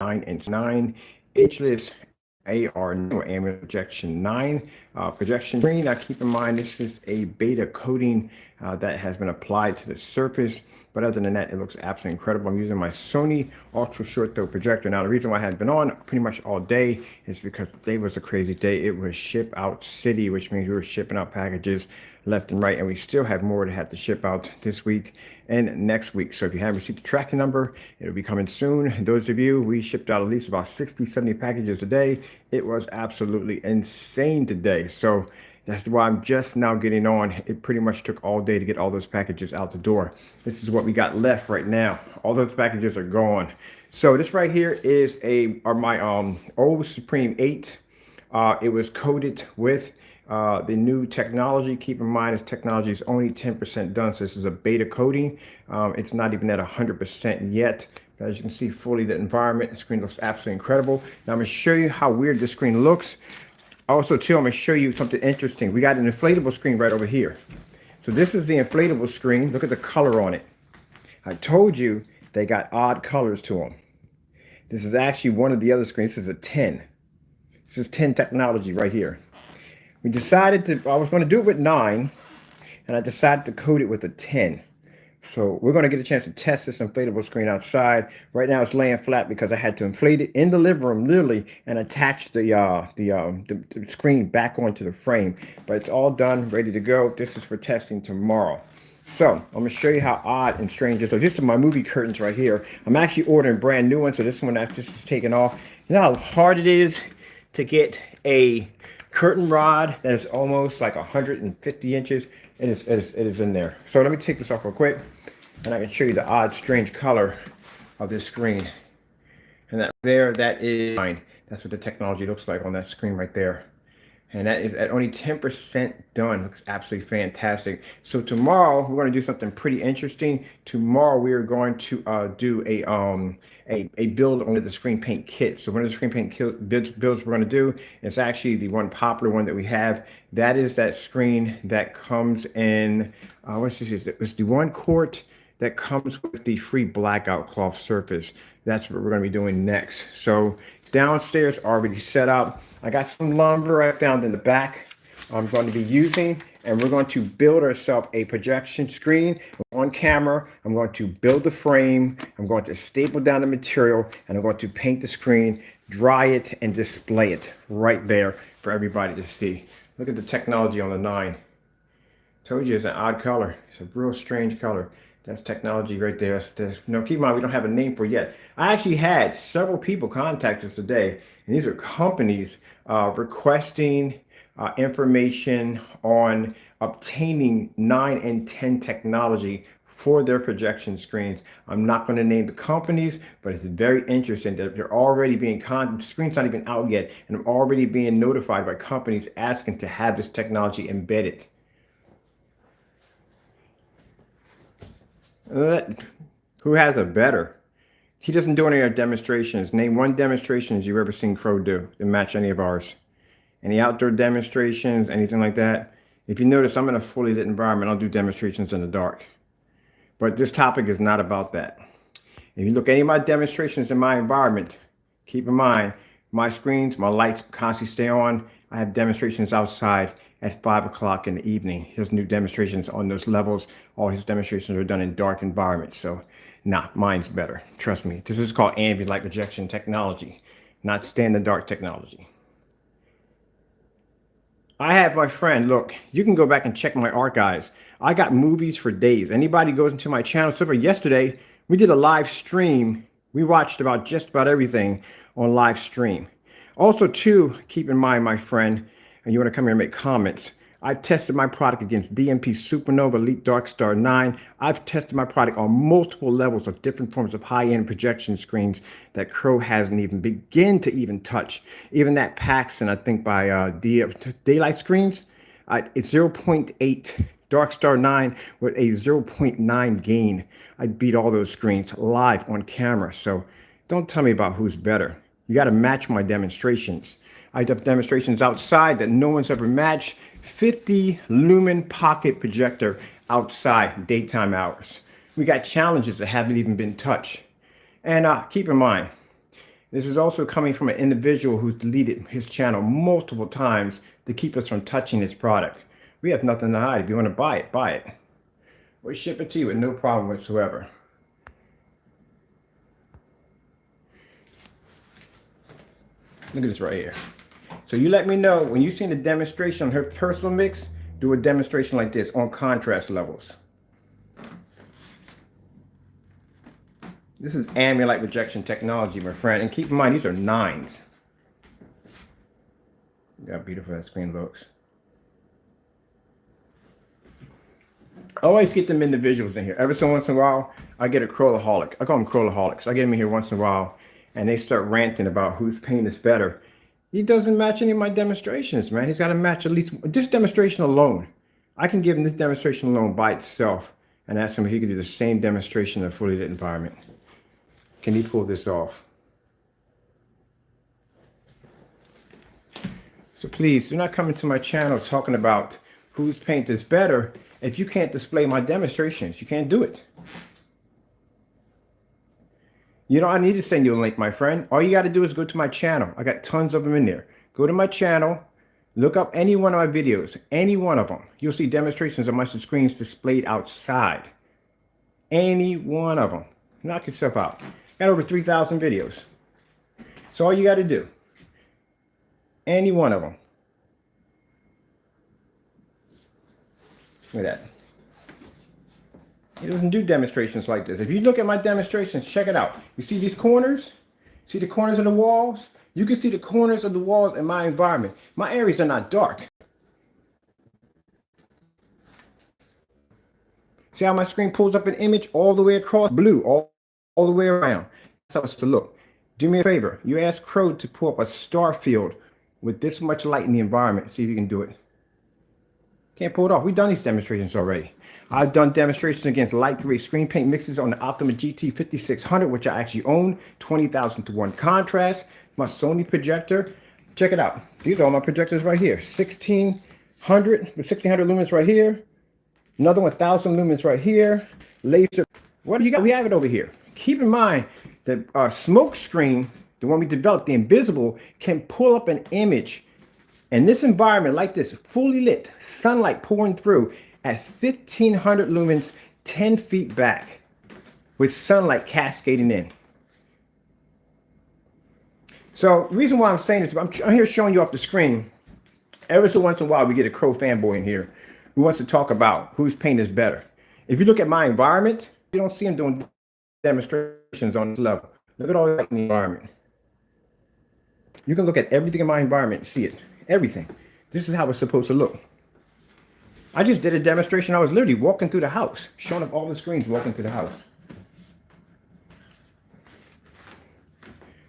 9-inch 9 Edgless AR-9 MORE projection 9 projection screen. Now keep in mind this is a beta coating that has been applied to the surface, but other than that it looks absolutely incredible. I'm using my Sony ultra short throw projector. Now the reason why I hadn't been on pretty much all day is because today was a crazy day. It was ship out city, which means we were shipping out packages left and right, and we still have more to have to ship out this week and next week. So if you haven't received the tracking number, it'll be coming soon. And those of you, we shipped out at least about 60-70 packages a day. It was absolutely insane today. So that's why I'm just now getting on. It pretty much took all day to get all those packages out the door. This is what we got left right now. All those packages are gone. So this right here is my old Supreme 8. It was coated with the new technology. Keep in mind, this technology is only 10% done, so this is a beta coating. It's not even at 100% yet. As you can see, fully lit environment. The screen looks absolutely incredible. Now I'm going to show you how weird this screen looks. Also, too, I'm going to show you something interesting. We got an inflatable screen right over here. So this is the inflatable screen. Look at the color on it. I told you they got odd colors to them. This is actually one of the other screens. This is a 10. This is 10 technology right here. We decided I was going to do it with 9, and I decided to coat it with a 10. So we're going to get a chance to test this inflatable screen outside. Right now it's laying flat because I had to inflate it in the living room, literally, and attach the screen back onto the frame. But it's all done, ready to go. This is for testing tomorrow. So I'm going to show you how odd and strange it is. So these are my movie curtains right here. I'm actually ordering brand new ones, so this one this is taken off. You know how hard it is to get a curtain rod that is almost like 150 inches. It is in there. So let me take this off real quick, and I can show you the odd, strange color of this screen. And that is fine. That's what the technology looks like on that screen right there. And that is at only 10% done. Looks absolutely fantastic. So tomorrow we're going to do something pretty interesting. Tomorrow we are going to do a build on the screen paint kit. So one of the screen paint builds we're going to do is actually the one popular one that we have. That is that screen that comes in, what's this? It's the 1 quart that comes with the free blackout cloth surface. That's what we're going to be doing next. So downstairs already set up. I got some lumber I found in the back I'm going to be using, and we're going to build ourselves a projection screen on camera. I'm going to build the frame. I'm going to staple down the material, and I'm going to paint the screen, dry it, and display it right there for everybody to see. Look at the technology on the 9. Told you it's an odd color. It's a real strange color. That's technology right there. No, keep in mind, we don't have a name for it yet. I actually had several people contact us today, and these are companies requesting information on obtaining 9 and 10 technology for their projection screens. I'm not going to name the companies, but it's very interesting that they're already being the screen's not even out yet, and I'm already being notified by companies asking to have this technology embedded. Who has a better? He doesn't do any of our demonstrations. Name one demonstrations you've ever seen Crow do to match any of ours. Any outdoor demonstrations, anything like that? If you notice, I'm in a fully lit environment. I'll do demonstrations in the dark. But this topic is not about that. If you look at any of my demonstrations in my environment, keep in mind, my screens, my lights constantly stay on. I have demonstrations outside at 5 o'clock in the evening. His new demonstrations on those levels, all his demonstrations are done in dark environments. So, nah, mine's better. Trust me. This is called ambient light projection technology, not stand-in-dark technology. I have my friend, look, you can go back and check my archives. I got movies for days. Anybody goes into my channel, so for yesterday, we did a live stream. We watched just about everything on live stream. Also, too, keep in mind, my friend, and you want to come here and make comments, I've tested my product against DMP Supernova Elite Dark Star 9. I've tested my product on multiple levels of different forms of high-end projection screens that Crow hasn't even begun to even touch. Even that Paxton, I think by Daylight Screens, it's 0.8 Dark Star 9 with a 0.9 gain. I beat all those screens live on camera. So don't tell me about who's better. You got to match my demonstrations. I have demonstrations outside that no one's ever matched. 50 lumen pocket projector outside daytime hours. We got challenges that haven't even been touched. And keep in mind, This is also coming from an individual who's deleted his channel multiple times to keep us from touching his product. We have nothing to hide. If you want to buy it, buy it. We'll ship it to you with no problem whatsoever. Look at this right here. So you let me know when you've seen a demonstration on her personal mix, do a demonstration like this on contrast levels. This is ambient light rejection technology, my friend. And keep in mind, these are 9s. Look how beautiful that screen looks. I always get them individuals in here. Every so once in a while, I get a crowlaholic. I call them crowlaholics. I get them in here once in a while, and they start ranting about whose paint is better. He doesn't match any of my demonstrations, man. He's got to match at least this demonstration alone. I can give him this demonstration alone by itself and ask him if he can do the same demonstration in a fully lit environment. Can he pull this off? So please, do not come into my channel talking about whose paint is better if you can't display my demonstrations. You can't do it. You don't need to send you a link, my friend. All you got to do is go to my channel. I got tons of them in there. Go to my channel, look up any one of my videos, any one of them. You'll see demonstrations of my screens displayed outside. Any one of them. Knock yourself out. Got over 3,000 videos. So all you got to do. Any one of them. Look at that. He doesn't do demonstrations like this. If you look at my demonstrations, check it out. You see these corners? See the corners of the walls? You can see the corners of the walls in my environment. My areas are not dark. See how my screen pulls up an image all the way across blue, all the way around. That's how it's to look. Do me a favor. You ask Crow to pull up a star field with this much light in the environment. See if you can do it. Can't pull it off. We've done these demonstrations already. I've done demonstrations against light gray screen paint mixes on the Optima GT 5600, which I actually own. 20,000 to 1 contrast. My Sony projector. Check it out. These are all my projectors right here. 1600 with 1600 lumens right here. Another 1,000 lumens right here. Laser. What do you got? We have it over here. Keep in mind that our smoke screen, the one we developed, the invisible, can pull up an image in this environment like this, fully lit, sunlight pouring through at 1,500 lumens, 10 feet back, with sunlight cascading in. So the reason why I'm saying this, I'm here showing you off the screen. Every so once in a while, we get a Crow fanboy in here who wants to talk about whose paint is better. If you look at my environment, you don't see him doing demonstrations on this level. Look at all that in the environment. You can look at everything in my environment and see it. Everything. This is how it's supposed to look. I just did a demonstration. I was literally walking through the house, showing up all the screens walking through the house.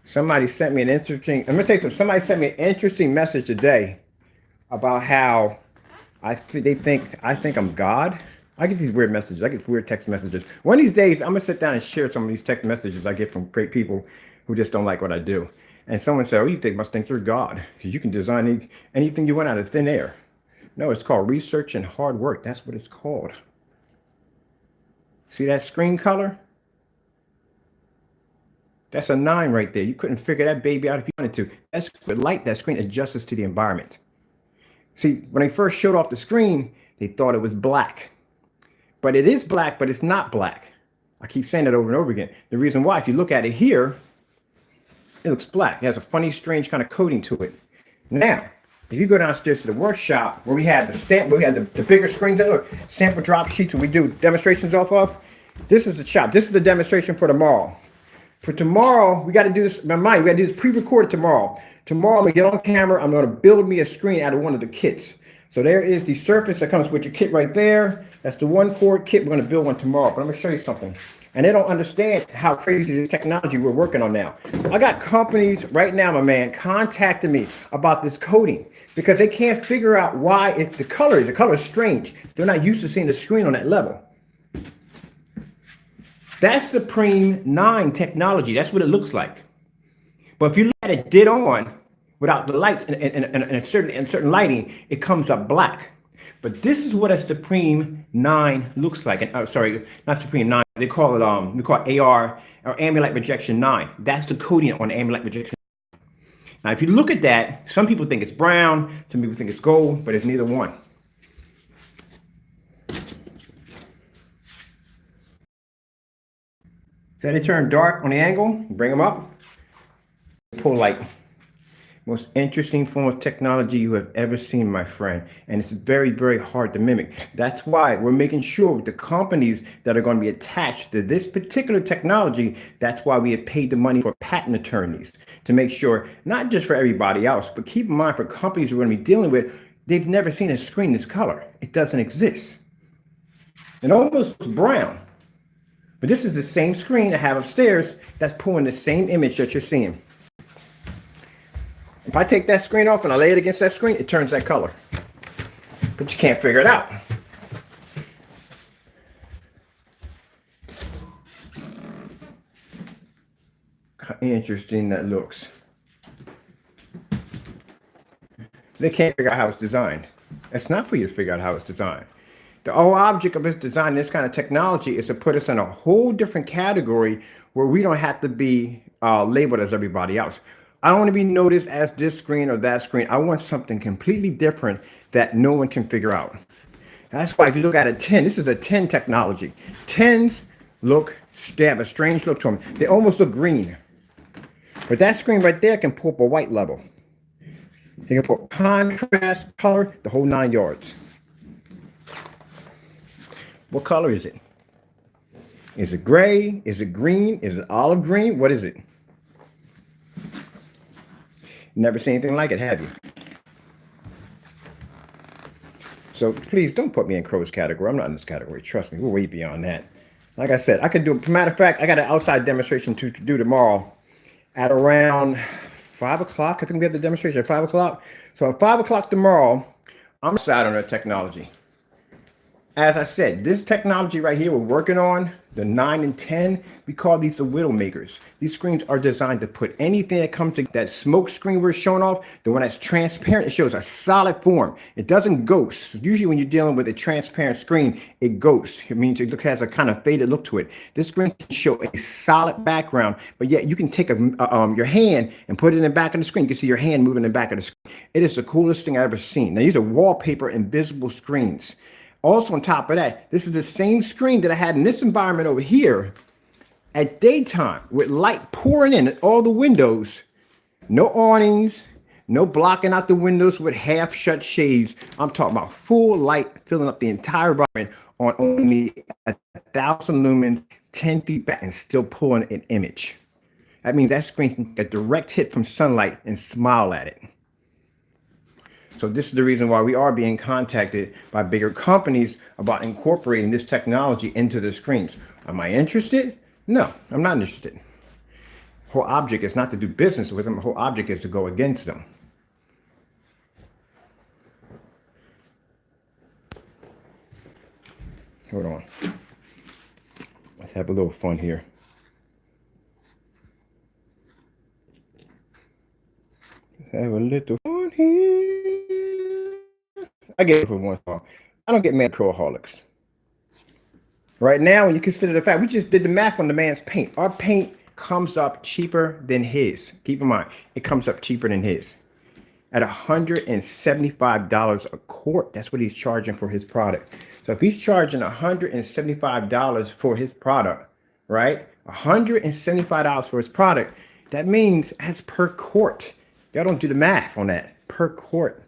Somebody sent me an interesting, I'm gonna take some, somebody sent me an interesting message today about how I think I'm God. I get these weird messages. I get weird text messages. One of these days, I'm gonna sit down and share some of these text messages I get from great people who just don't like what I do. And someone said, oh, you must think you're God, because you can design anything you want out of thin air. No, it's called research and hard work. That's what it's called. See that screen color? That's a 9 right there. You couldn't figure that baby out if you wanted to. That's with light, that screen adjusts to the environment. See, when they first showed off the screen, they thought it was black. But it is black, but it's not black. I keep saying that over and over again. The reason why, if you look at it here, it looks black. It has a funny, strange kind of coating to it. Now, if you go downstairs to the workshop where we had the stamp, where we had the bigger screens that look, sample drop sheets where we do demonstrations off of, this is the shop. This is the demonstration for tomorrow. For tomorrow, we got to do this. My mind, we got to do this pre-recorded tomorrow. Tomorrow, I'm going to get on camera. I'm going to build me a screen out of one of the kits. So there is the surface that comes with your kit right there. That's the 1-cord kit. We're going to build one tomorrow. But I'm going to show you something. And they don't understand how crazy this technology we're working on now. I got companies right now, my man, contacting me about this coating because they can't figure out why it's the color. The color is strange. They're not used to seeing the screen on that level. That's Supreme 9 technology. That's what it looks like. But if you look at it dead on, without the lights and certain lighting, it comes up black. But this is what a Supreme 9 looks like. And sorry, not Supreme 9. They call it we call it AR or Ambient Light Rejection 9. That's the coating on Ambient Light Rejection. Now, if you look at that, some people think it's brown, some people think it's gold, but it's neither one. So they turn dark on the angle, bring them up, pull light. Most interesting form of technology you have ever seen, my friend. And it's very, very hard to mimic. That's why we're making sure the companies that are going to be attached to this particular technology, that's why we have paid the money for patent attorneys to make sure, not just for everybody else, but keep in mind for companies we're going to be dealing with, they've never seen a screen this color. It doesn't exist. It almost looks brown. But this is the same screen I have upstairs that's pulling the same image that you're seeing. If I take that screen off and I lay it against that screen, it turns that color. But you can't figure it out. How interesting that looks. They can't figure out how it's designed. It's not for you to figure out how it's designed. The whole object of this design, this kind of technology, is to put us in a whole different category where we don't have to be labeled as everybody else. I don't want to be noticed as this screen or that screen. I want something completely different that no one can figure out. That's why if you look at a 10, this is a 10 technology. 10s they have a strange look to them. They almost look green. But that screen right there can pull up a white level. You can put contrast, color, the whole 9 yards. What color is it? Is it gray? Is it green? Is it olive green? What is it? Never seen anything like it, have you? So please don't put me in Crow's category. I'm not in this category. Trust me, we're way beyond that. Like I said, I could do, matter of fact, I got an outside demonstration to do tomorrow at around 5 o'clock. I think we have the demonstration at 5 o'clock. So at 5 o'clock tomorrow, I'm outside on that technology. As I said, this technology right here we're working on, the 9 and 10, we call these the widow makers. These screens are designed to put anything that comes to that smoke screen we're showing off, the one that's transparent, it shows a solid form. It doesn't ghost. Usually when you're dealing with a transparent screen, it ghosts. It means it has a kind of faded look to it. This screen can show a solid background, but yet you can take your hand and put it in the back of the screen. You can see your hand moving in the back of the screen. It is the coolest thing I've ever seen. Now these are wallpaper invisible screens. Also on top of that, this is the same screen that I had in this environment over here at daytime with light pouring in at all the windows. No awnings, no blocking out the windows with half shut shades. I'm talking about full light filling up the entire environment on only 1,000 lumens, 10 feet back and still pulling an image. That means that screen can get a direct hit from sunlight and smile at it. So this is the reason why we are being contacted by bigger companies about incorporating this technology into their screens. Am I interested? No, I'm not interested. The whole object is not to do business with them. The whole object is to go against them. Hold on. Let's have a little fun here. Let's have a little fun here. I get it for one song. I don't get mad at crowaholics. Right now, when you consider the fact, we just did the math on the man's paint. Our paint comes up cheaper than his. Keep in mind, it comes up cheaper than his. At $175 a quart. That's what he's charging for his product. So if he's charging $175 for his product, right? $175 for his product, that means that's per quart. Y'all don't do the math on that. Per quart.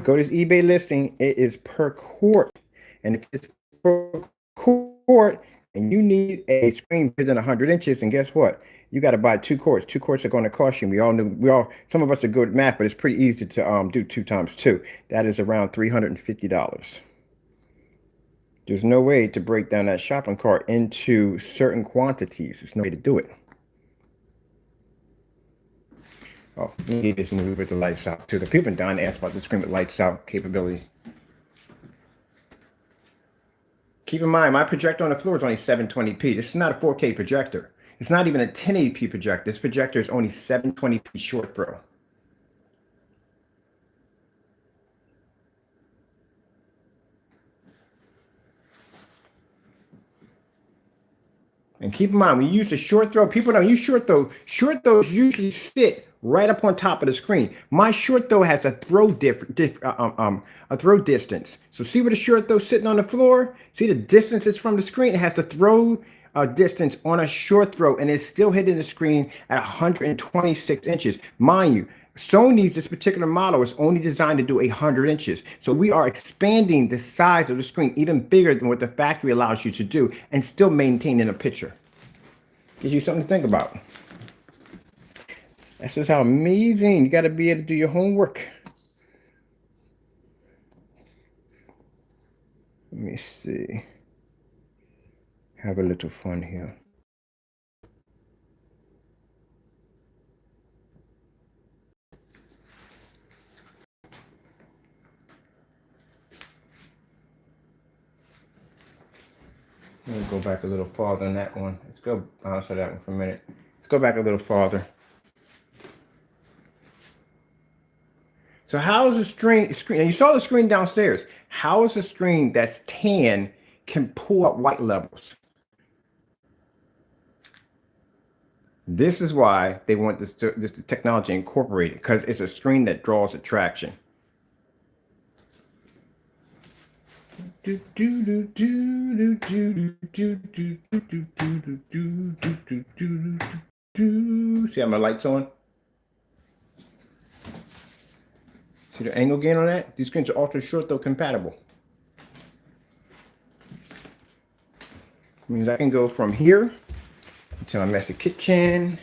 Go to this eBay listing, it is per quart. And if it's per quart and you need a screen bigger than 100 inches, and guess what? You got to buy 2 quarts. 2 quarts are going to cost you. Some of us are good at math, but it's pretty easy to do 2 times 2. That is around $350. There's no way to break down that shopping cart into certain quantities. There's no way to do it. Oh, we need this movie with the lights out too. The people been dying to ask about the screen with lights out capability. Keep in mind, my projector on the floor is only 720p. This is not a 4K projector. It's not even a 1080p projector. This projector is only 720p short throw. And keep in mind, when you use a short throw, people don't use short throw. Short throws usually sit right up on top of the screen. My short throw has a a throw distance. So see where the short throw sitting on the floor? See the distance is from the screen. It has the throw distance on a short throw, and it's still hitting the screen at 126 inches. Mind you, Sony's this particular model is only designed to do 100 inches. So we are expanding the size of the screen even bigger than what the factory allows you to do and still maintaining a picture. Gives you something to think about. This is how amazing. You got to be able to do your homework. Let me see. Have a little fun here. Let me go back a little farther on that one. Let's go answer that one for a minute. Let's go back a little farther. So how is a screen, and you saw the screen downstairs. How is a screen that's tan can pull up white levels? This is why they want this technology incorporated, because it's a screen that draws attraction. See how my light's on? See the angle gain on that? These screens are ultra short though compatible. Means I can go from here to my messy kitchen.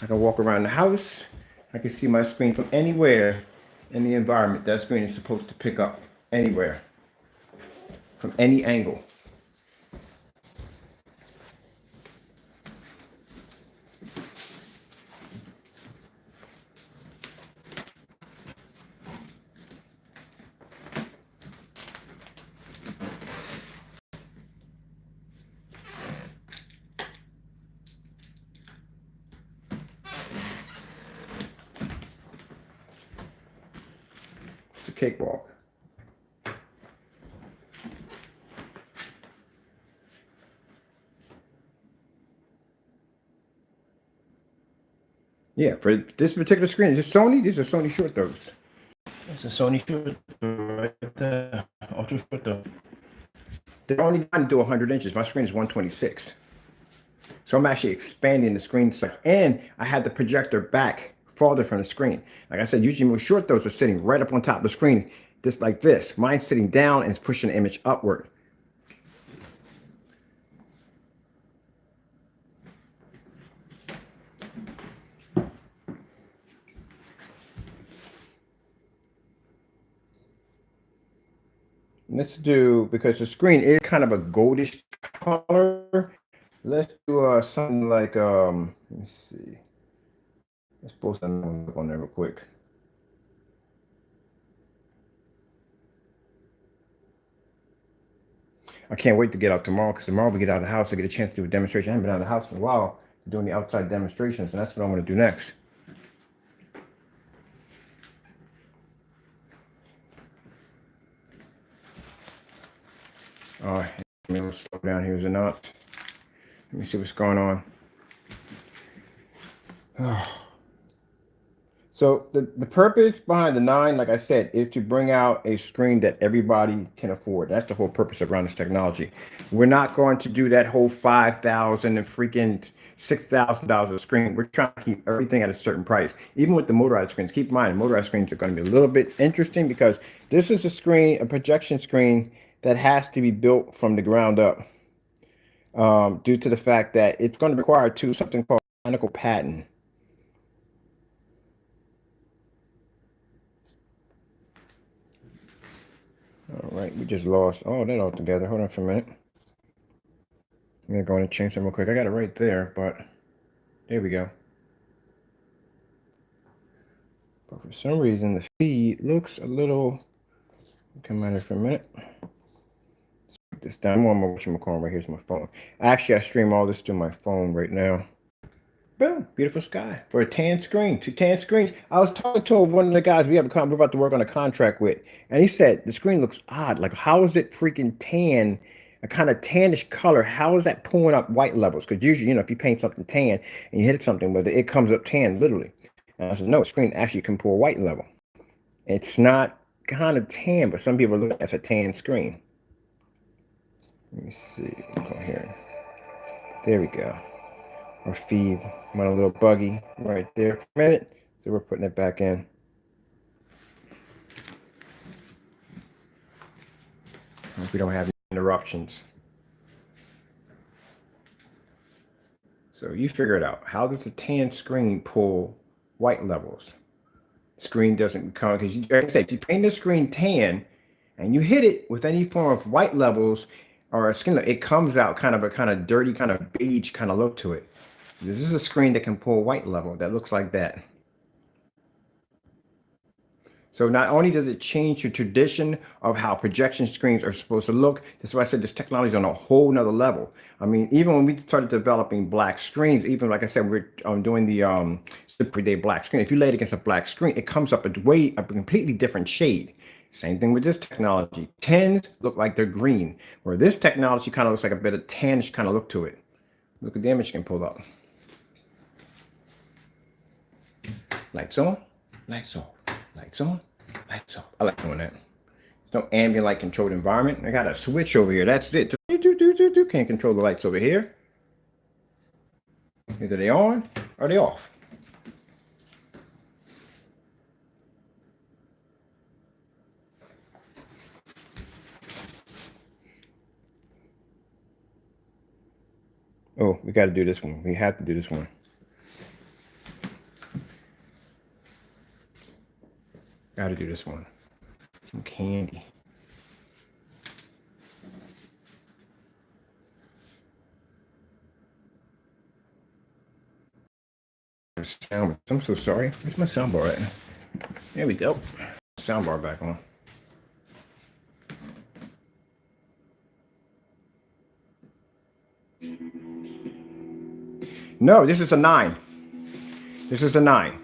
I can walk around the house. I can see my screen from anywhere in the environment that screen is supposed to pick up. Anywhere. From any angle. It's a cakewalk. Yeah, for this particular screen, this Sony, these are Sony short throws. It's a Sony short throw right there, ultra short throw. They're only trying to do 100 inches. My screen is 126. So I'm actually expanding the screen size. And I had the projector back farther from the screen. Like I said, usually most short throws are sitting right up on top of the screen, just like this. Mine's sitting down and it's pushing the image upward. Let's do, because the screen is kind of a goldish color, let's do something like, let me see. Let's post something on there real quick. I can't wait to get out tomorrow, because tomorrow we get out of the house to get a chance to do a demonstration. I haven't been out of the house in a while doing the outside demonstrations, and that's what I'm going to do next. All right, let me slow down here, is it not? Let me see what's going on. Oh. So the purpose behind the 9, like I said, is to bring out a screen that everybody can afford. That's the whole purpose around this technology. We're not going to do that whole $5,000 and freaking $6,000 a screen. We're trying to keep everything at a certain price. Even with the motorized screens, keep in mind, motorized screens are going to be a little bit interesting because this is a screen, a projection screen that has to be built from the ground up due to the fact that it's going to require something called mechanical patent. All right, we just lost all that altogether. Hold on for a minute. I'm going to go in and change them real quick. I got it right there, but there we go. But for some reason, the feed looks a little... Come out here for a minute. Let's put this down. I'm on my whatchamacallit right here's my phone. Actually, I stream all this to my phone right now. Boom, beautiful sky for a tan screen. 2 tan screens. I was talking to one of the guys we're about to work on a contract with, and he said the screen looks odd. Like, how is it freaking tan a kind of tannish color, how is that pulling up white levels? Because usually, if you paint something tan and you hit something with it, it comes up tan literally. And I said, no, screen actually can pull white level. It's not kind of tan, but some people look at it as a tan screen. Let me see. Go here. There we go. Our feed went a little buggy right there for a minute, so we're putting it back in. Hope we don't have any interruptions. So you figure it out. How does the tan screen pull white levels? Screen doesn't come, because like I said, if you paint the screen tan and you hit it with any form of white levels or a skin, it comes out kind of a dirty, kind of beige kind of look to it. This is a screen that can pull white level that looks like that. So not only does it change your tradition of how projection screens are supposed to look, that's why I said this technology is on a whole nother level. I mean, even when we started developing black screens, even like I said, we're doing the everyday black screen. If you lay it against a black screen, it comes up a completely different shade. Same thing with this technology. Tens look like they're green, where this technology kind of looks like a bit of tannish kind of look to it. Look at the image you can pull up. Lights on, lights off, lights on, lights off. I like doing that. There's no ambient light controlled environment. I got a switch over here. That's it. Can't control the lights over here. Either they on or they off. Oh, we got to do this one. We have to do this one. Got to do this one. Some candy. I'm so sorry. Where's my soundbar at? There we go. Soundbar back on. No, this is a 9. This is a 9.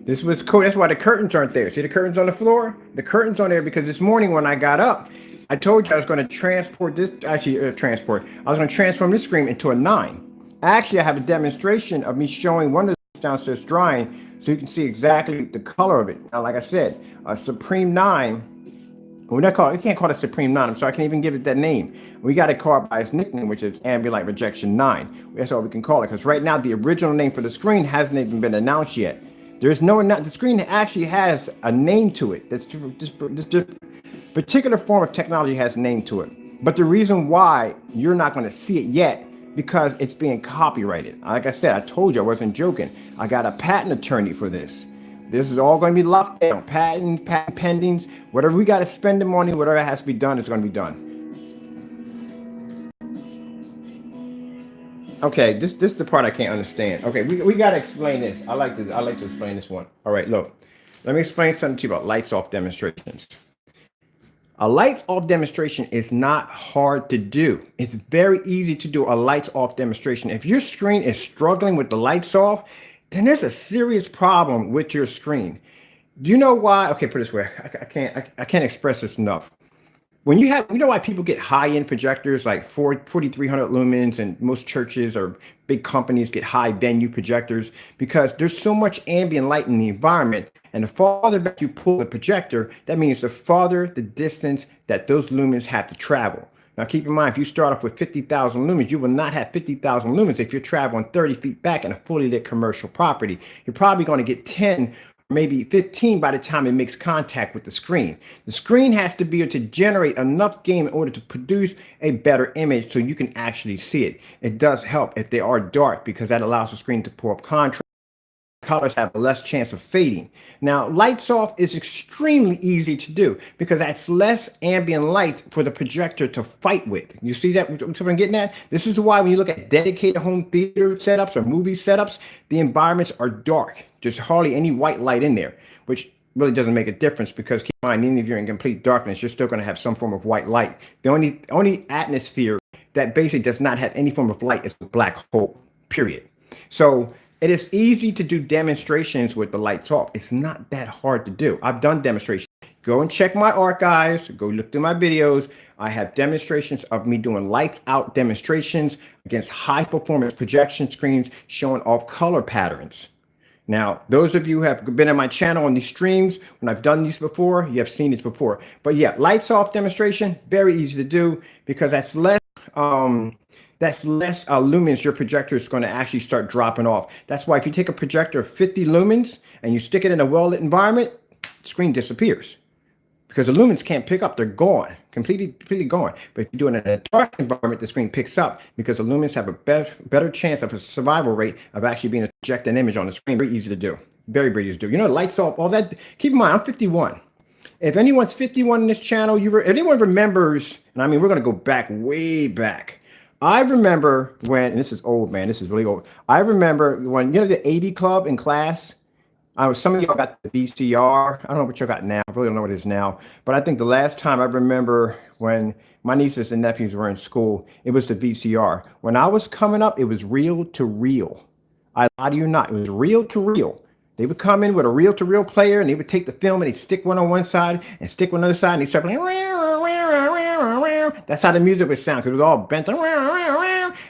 This was cool. That's why the curtains aren't there. See the curtains on the floor? The curtains on there because this morning when I got up, I told you I was going to transport this, I was going to transform this screen into a 9. Actually, I have a demonstration of me showing one of the downstairs drying so you can see exactly the color of it. Now, like I said, a Supreme 9, we can't call it Supreme 9. I'm sorry, I can't even give it that name. We got to call it by its nickname, which is Ambient Light Rejection 9. That's all we can call it because right now the original name for the screen hasn't even been announced yet. There's the screen actually has a name to it. This particular form of technology has a name to it. But the reason why you're not going to see it yet, because it's being copyrighted. Like I said, I told you I wasn't joking. I got a patent attorney for this. This is all going to be locked down. Patent pendings, whatever we got to spend the money, whatever has to be done is going to be done. Okay, this is the part I can't understand. Okay, we got to explain this. I like to explain this one. All right, look. Let me explain something to you about lights off demonstrations. A lights off demonstration is not hard to do. It's very easy to do a lights off demonstration. If your screen is struggling with the lights off, then there's a serious problem with your screen. Do you know why? Okay, put it this way. I can't express this enough. When you know why people get high-end projectors like 4,300 lumens, and most churches or big companies get high venue projectors? Because there's so much ambient light in the environment, and the farther back you pull the projector, that means the farther the distance that those lumens have to travel. Now keep in mind, if you start off with 50,000 lumens, you will not have 50,000 lumens if you're traveling 30 feet back in a fully lit commercial property. You're probably going to get 10, maybe 15 by the time it makes contact with the screen. The screen has to be able to generate enough gain in order to produce a better image so you can actually see it. It does help if they are dark because that allows the screen to pull up contrast. Colors have a less chance of fading. Now, lights off is extremely easy to do because that's less ambient light for the projector to fight with. You see that? What I'm getting at? This is why when you look at dedicated home theater setups or movie setups, the environments are dark. There's hardly any white light in there, which really doesn't make a difference because keep in mind, even if you're in complete darkness, you're still going to have some form of white light. The only atmosphere that basically does not have any form of light is the black hole, period. So it is easy to do demonstrations with the lights off. It's not that hard to do. I've done demonstrations. Go and check my archives. Go look through my videos. I have demonstrations of me doing lights out demonstrations against high performance projection screens showing off color patterns. Now, those of you who have been on my channel on these streams, when I've done these before, you have seen these before. But yeah, lights off demonstration, very easy to do because that's less lumens your projector is going to actually start dropping off. That's why if you take a projector of 50 lumens and you stick it in a well-lit environment, the screen disappears. Because the lumens can't pick up, they're gone, completely gone. But if you do it in a dark environment, the screen picks up because the lumens have a better chance of a survival rate of actually being able to project an image on the screen. Very easy to do, very easy to do. You know, lights off, all that. Keep in mind, I'm 51. If anyone's 51 in this channel, if anyone remembers, and I mean, we're gonna go back, way back. I remember when, and this is old, man, this is really old. I remember when, you know, the 80 club in class, some of y'all got the VCR. I don't know what y'all got now. I really don't know what it is now. But I think the last time I remember when my nieces and nephews were in school, it was the VCR. When I was coming up, it was reel to reel. I lie to you not. It was reel to reel. They would come in with a reel to reel player and they would take the film and they'd stick one on one side and stick one on the other side and they'd start playing. That's how the music would sound because it was all bent. And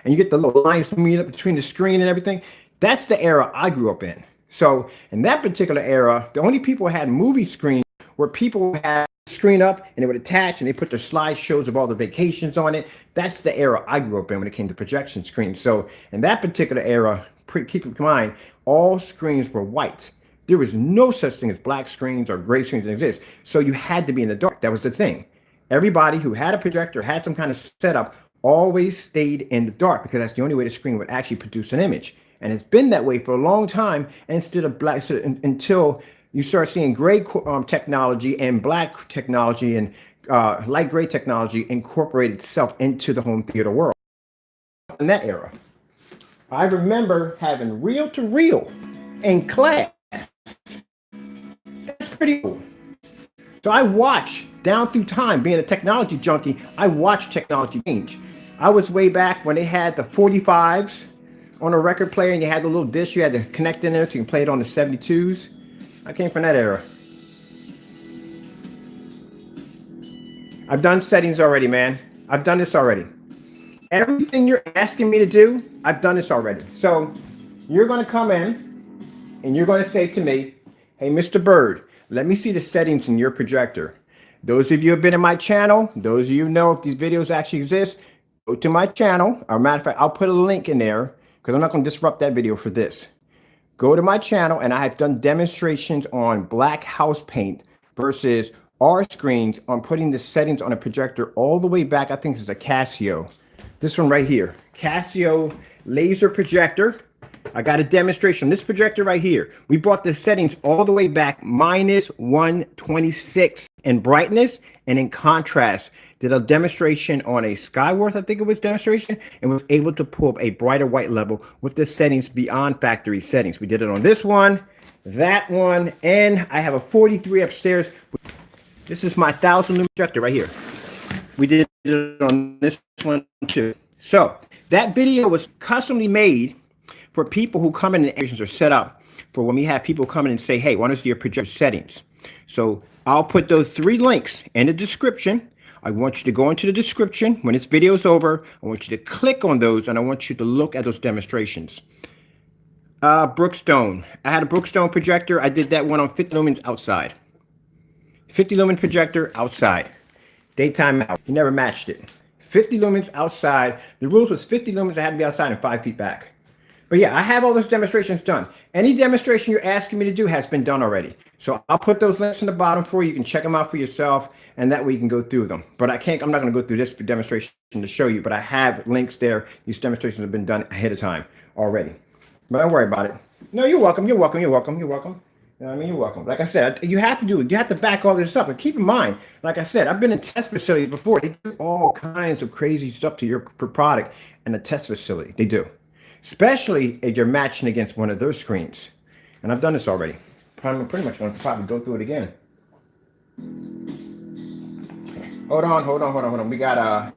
you get the little lines meet up between the screen and everything. That's the era I grew up in. So in that particular era, the only people who had movie screens were people who had the screen up and they would attach and they put their slideshows of all the vacations on it. That's the era I grew up in when it came to projection screens. So in that particular era, keep in mind, all screens were white. There was no such thing as black screens or gray screens that exist. So you had to be in the dark. That was the thing. Everybody who had a projector, had some kind of setup, always stayed in the dark because that's the only way the screen would actually produce an image. And it's been that way for a long time instead of black, until you start seeing gray technology and black technology and light gray technology incorporate itself into the home theater world. In that era, I remember having reel to reel in class. That's pretty cool. So I watch down through time, being a technology junkie, I watch technology change. I was way back when they had the 45s on a record player and you had the little disc you had to connect in there so you can play it on the 72s. I came from that era. I've done settings already, man. I've done this already. Everything you're asking me to do, I've done this already. So you're going to come in and you're going to say to me, hey, Mr. Bird, let me see the settings in your projector. Those of you who have been in my channel, those of you who know if these videos actually exist, go to my channel. As a matter of fact, I'll put a link in there because I'm not going to disrupt that video for this. Go to my channel and I have done demonstrations on black house paint versus our screens on putting the settings on a projector all the way back. I think this is a Casio. This one right here, Casio laser projector. I got a demonstration on this projector right here. We brought the settings all the way back -126 in brightness and in contrast. Did a demonstration on a Skyworth, I think it was demonstration, and was able to pull up a brighter white level with the settings beyond factory settings. We did it on this one, that one, and I have a 43 upstairs. This is my 1,000 lumen projector right here. We did it on this one too. So that video was customly made for people who come in and areas are set up for when we have people come in and say, hey, why don't you see your projector settings? So I'll put those 3 links in the description. I want you to go into the description when this video is over. I want you to click on those and I want you to look at those demonstrations. Brookstone. I had a Brookstone projector. I did that one on 50 lumens outside. 50 lumen projector outside. Daytime out. You never matched it. 50 lumens outside. The rules was 50 lumens. I had to be outside and 5 feet back. But yeah, I have all those demonstrations done. Any demonstration you're asking me to do has been done already. So I'll put those links in the bottom for you. You can check them out for yourself, and that way you can go through them. But I'm not going to go through this demonstration to show you, but I have links there. These demonstrations have been done ahead of time already. But don't worry about it. No, you're welcome. You're welcome. You're welcome. You're welcome. You know what I mean? You're welcome. Like I said, you have to do it. You have to back all this up. And keep in mind, like I said, I've been in test facilities before. They do all kinds of crazy stuff to your product in a test facility. They do. Especially if you're matching against one of those screens. And I've done this already. I'm pretty much going to probably go through it again. Hold on. We got,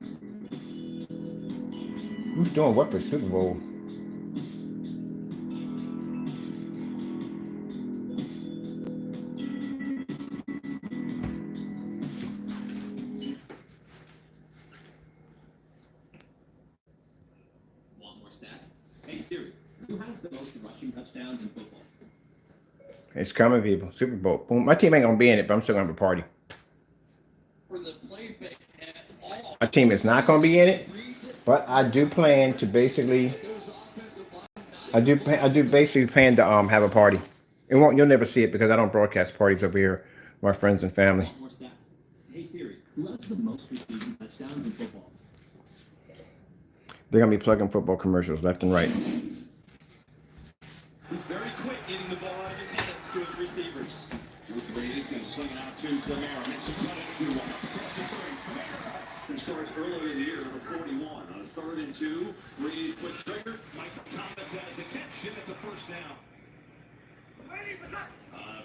who's doing what for Super Bowl? Hey Siri, who has the most rushing touchdowns in football? It's coming, people. Super Bowl. Boom. My team ain't gonna be in it, but I'm still gonna have a party. My team is not gonna be in it, but I do plan to basically. I do basically plan to have a party. You'll never see it because I don't broadcast parties over here, my friends and family. More stats. Hey Siri, who has the most receiving touchdowns in football? They're gonna be plugging football commercials left and right. He's very quick getting the ball out of his hands to his receivers. Brady's going to sling it out to Camara. Makes a cut in the one. Across the 30. Camara starts earlier in the year, number 41. On a 3rd and 2. Brady's quick trigger. Michael Thomas has the catch, and it's a first down.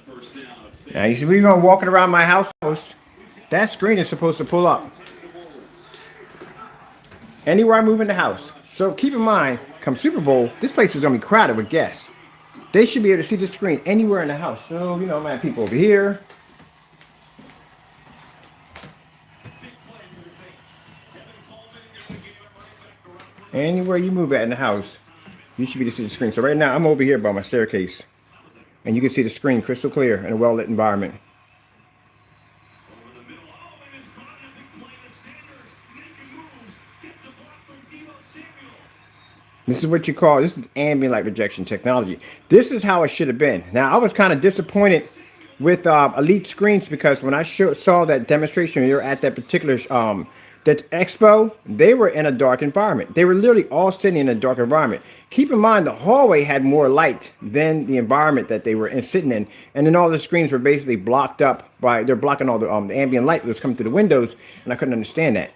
First down. Now you see me walking around my house. That screen is supposed to pull up anywhere I move in the house. So keep in mind, come Super Bowl, this place is gonna be crowded with guests. They should be able to see the screen anywhere in the house. So, I'm gonna have people over here. Anywhere you move at in the house, you should be able to see the screen. So right now, I'm over here by my staircase. And you can see the screen crystal clear in a well-lit environment. This is what you call, this is ambient light rejection technology. This is how it should have been. Now, I was kind of disappointed with Elite Screens because when I saw that demonstration, they were at that particular that expo, they were in a dark environment. They were literally all sitting in a dark environment. Keep in mind, the hallway had more light than the environment that they were sitting in. And then all the screens were basically blocked up by, they're blocking all the ambient light that was coming through the windows, and I couldn't understand that.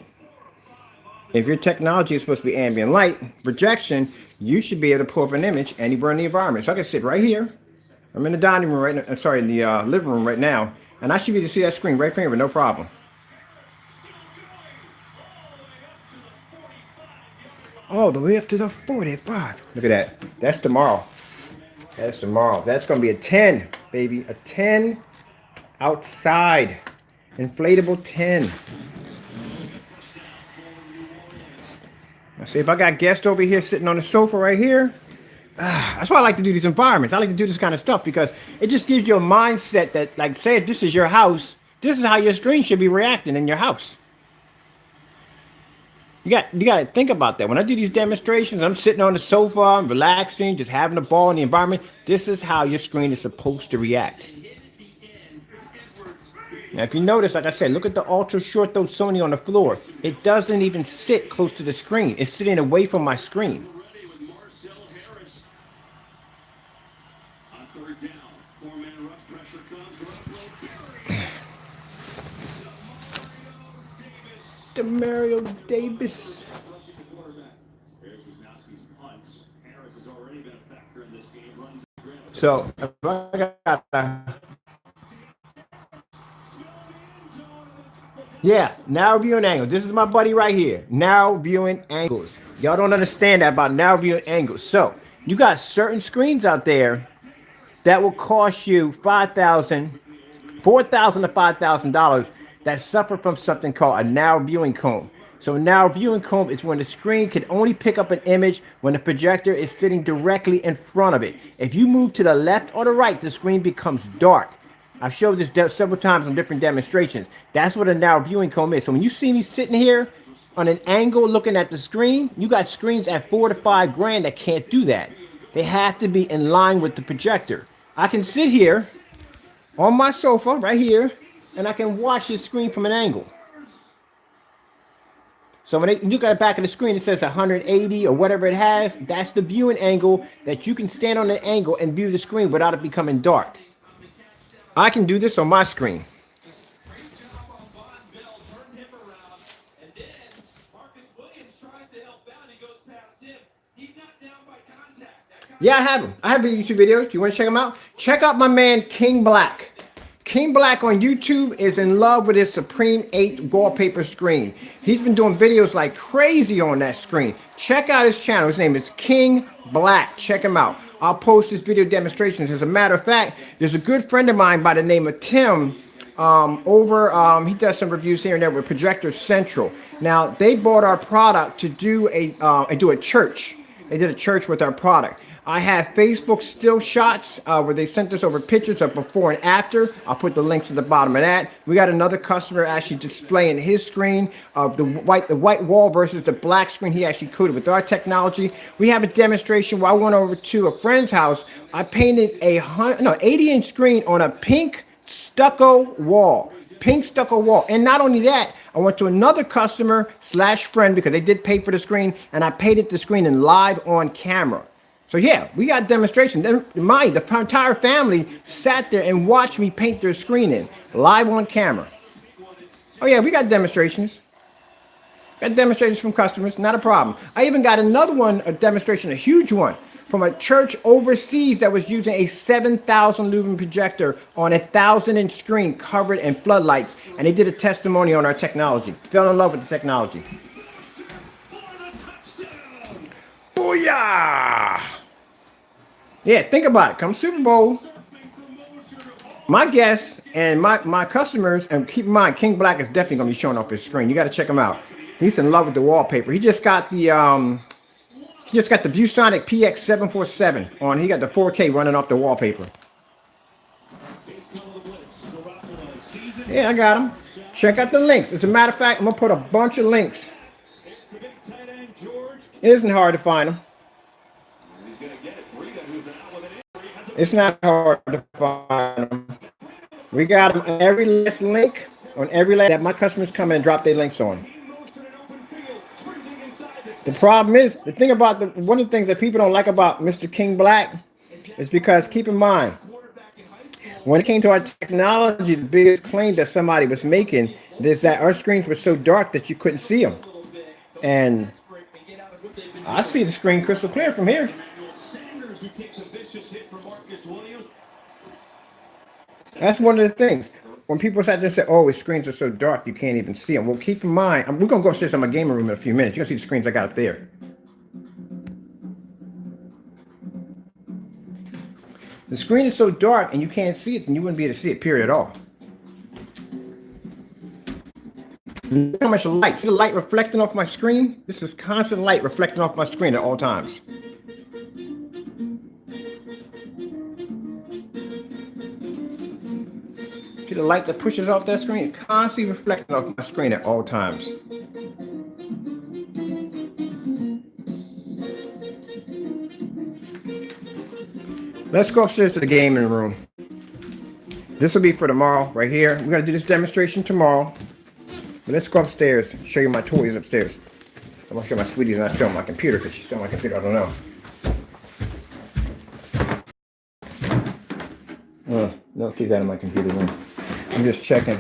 If your technology is supposed to be ambient light projection, you should be able to pull up an image anywhere in the environment. So I can sit right here. I'm in the dining room right now. I'm sorry, in the living room right now, and I should be able to see that screen right from here with no problem. All the way up to the 45. Look at that. That's tomorrow. That's tomorrow. That's going to be a 10, baby. A 10 outside. Inflatable 10. I see if I got guests over here sitting on the sofa right here. That's why I like to do these environments. I like to do this kind of stuff because it just gives you a mindset that, like, say if this is your house, this is how your screen should be reacting in your house. You got to think about that. When I do these demonstrations, I'm sitting on the sofa, I'm relaxing, just having a ball in the environment. This is how your screen is supposed to react. Now, if you notice, like I said, look at the ultra short though Sony on the floor. It doesn't even sit close to the screen. It's sitting away from my screen. Mario Davis. So if I got yeah, narrow viewing angle. This is my buddy right here. Narrow viewing angles. Y'all don't understand that about narrow viewing angles. So you got certain screens out there that will cost you $4,000 to $5,000 that suffer from something called a narrow viewing cone. So a narrow viewing cone is when the screen can only pick up an image when the projector is sitting directly in front of it. If you move to the left or the right, the screen becomes dark. I've showed this several times on different demonstrations. That's what a narrow viewing cone is. So when you see me sitting here on an angle looking at the screen, you got screens at $4 to $5 grand that can't do that. They have to be in line with the projector. I can sit here on my sofa right here, and I can watch the screen from an angle. So when you got the back of the screen, it says 180 or whatever it has. That's the viewing angle that you can stand on the angle and view the screen without it becoming dark. I can do this on my screen. Yeah, I have them. I have YouTube videos. Do you want to check them out? Check out my man King Black. King Black on YouTube is in love with his Supreme 8 wallpaper screen. He's been doing videos like crazy on that screen. Check out his channel. His name is King Black. Check him out. I'll post his video demonstrations. As a matter of fact, there's a good friend of mine by the name of Tim he does some reviews here and there with Projector Central. Now, they bought our product to do a church. they did a church with our product. I have Facebook still shots where they sent us over pictures of before and after. I'll put the links at the bottom of that. We got another customer actually displaying his screen of the white wall versus the black screen he actually coated with our technology. We have a demonstration where I went over to a friend's house. I painted a 80-inch screen on a pink stucco wall. Pink stucco wall. And not only that, I went to another customer slash friend because they did pay for the screen, and I painted the screen in live on camera. So yeah, we got demonstrations. The entire family sat there and watched me paint their screen in live on camera. Oh yeah, we got demonstrations. Got demonstrations from customers, not a problem. I even got another one, a demonstration, a huge one, from a church overseas that was using a 7,000 lumen projector on a 1,000-inch screen covered in floodlights, and they did a testimony on our technology. Fell in love with the technology. Booyah! Yeah, think about it. Come Super Bowl, my guests and my customers, and keep in mind, King Black is definitely going to be showing off his screen. You got to check him out. He's in love with the wallpaper. He just got the ViewSonic PX747 on. He got the 4K running off the wallpaper. Yeah, I got him. Check out the links. As a matter of fact, I'm gonna put a bunch of links. It isn't hard to find them. It's not hard to find them. We got them on every last link, on every last that my customers come in and drop their links on. The problem is, the thing about one of the things that people don't like about Mr. King Black is because, keep in mind, when it came to our technology, the biggest claim that somebody was making is that our screens were so dark that you couldn't see them. And I see the screen crystal clear from here. That's one of the things. When people sat there and say, oh, his screens are so dark, you can't even see them. Well, keep in mind, we're going to go upstairs in my gaming room in a few minutes. You're going to see the screens I got up there. The screen is so dark and you can't see it, and you wouldn't be able to see it, period, at all. Look how much light. See the light reflecting off my screen? This is constant light reflecting off my screen at all times. See the light that pushes off that screen? Constantly reflecting off my screen at all times. Let's go upstairs to the gaming room. This will be for tomorrow, right here. We're going to do this demonstration tomorrow. But let's go upstairs and show you my toys upstairs. I'm going to show my sweetie's not still on my computer because she's still on my computer. I don't know. No, she's out of my computer room. I'm just checking.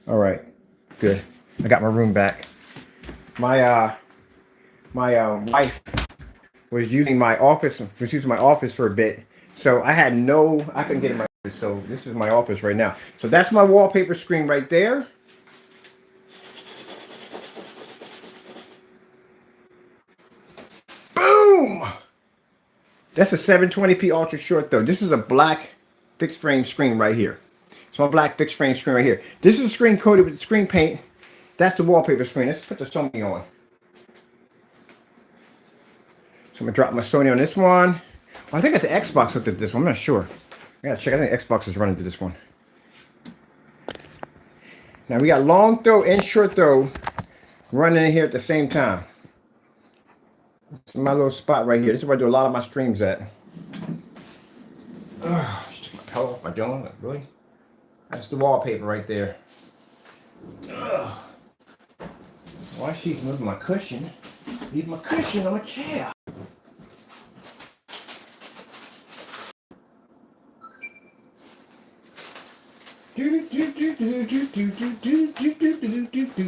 All right, good. I got my room back. My wife was using my office. Was using my office for a bit, so I couldn't get in my office. So this is my office right now. So that's my wallpaper screen right there. Boom! That's a 720p ultra short though. This is a black fixed frame screen right here. It's my black fixed frame screen right here. This is a screen coated with screen paint. That's the wallpaper screen. Let's put the Sony on. So I'm gonna drop my Sony on this one. Well, I think I got the Xbox hooked at this one. I'm not sure. I gotta check. I think Xbox is running to this one. Now we got long throw and short throw running in here at the same time. This is my little spot right here. This is where I do a lot of my streams at. Just took my pillow off my jaw. Really? That's the wallpaper right there. Why she moving my cushion? Leave my cushion on a chair.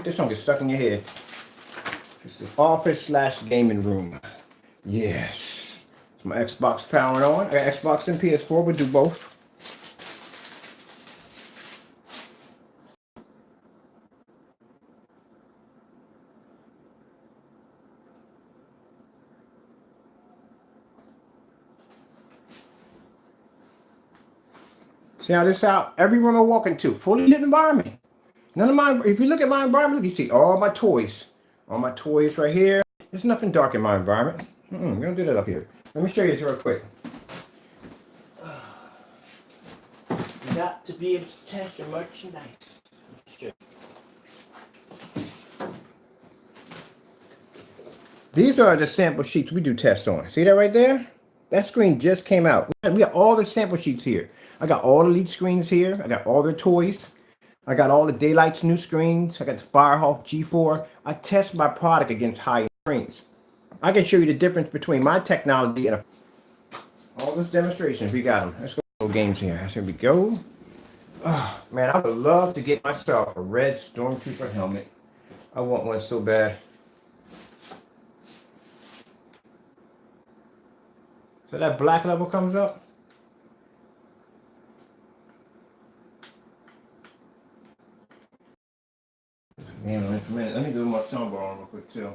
This song gets stuck in your head. This is office / gaming room. Yes. It's my Xbox powering on. I got Xbox and PS4, but do both. See how this out? Every room I walk into, fully lit environment. None of my, if you look at my environment, you see all my toys All my toys right here. There's nothing dark in my environment. We're gonna do that up here. Let me show you this real quick. You got to be able to test your merchandise. Sure. These are the sample sheets we do tests on. See that right there? That screen just came out. We got all the sample sheets here. I got all the lead screens here. I got all their toys. I got all the Daylight's new screens. I got the Firehawk G4. I test my product against high-end screens. I can show you the difference between my technology and all those demonstrations. We got them. Let's go to little games here. Here we go. Oh, man, I would love to get myself a red Stormtrooper helmet. I want one so bad. So that black level comes up. Man, let me do my soundbar on real quick too.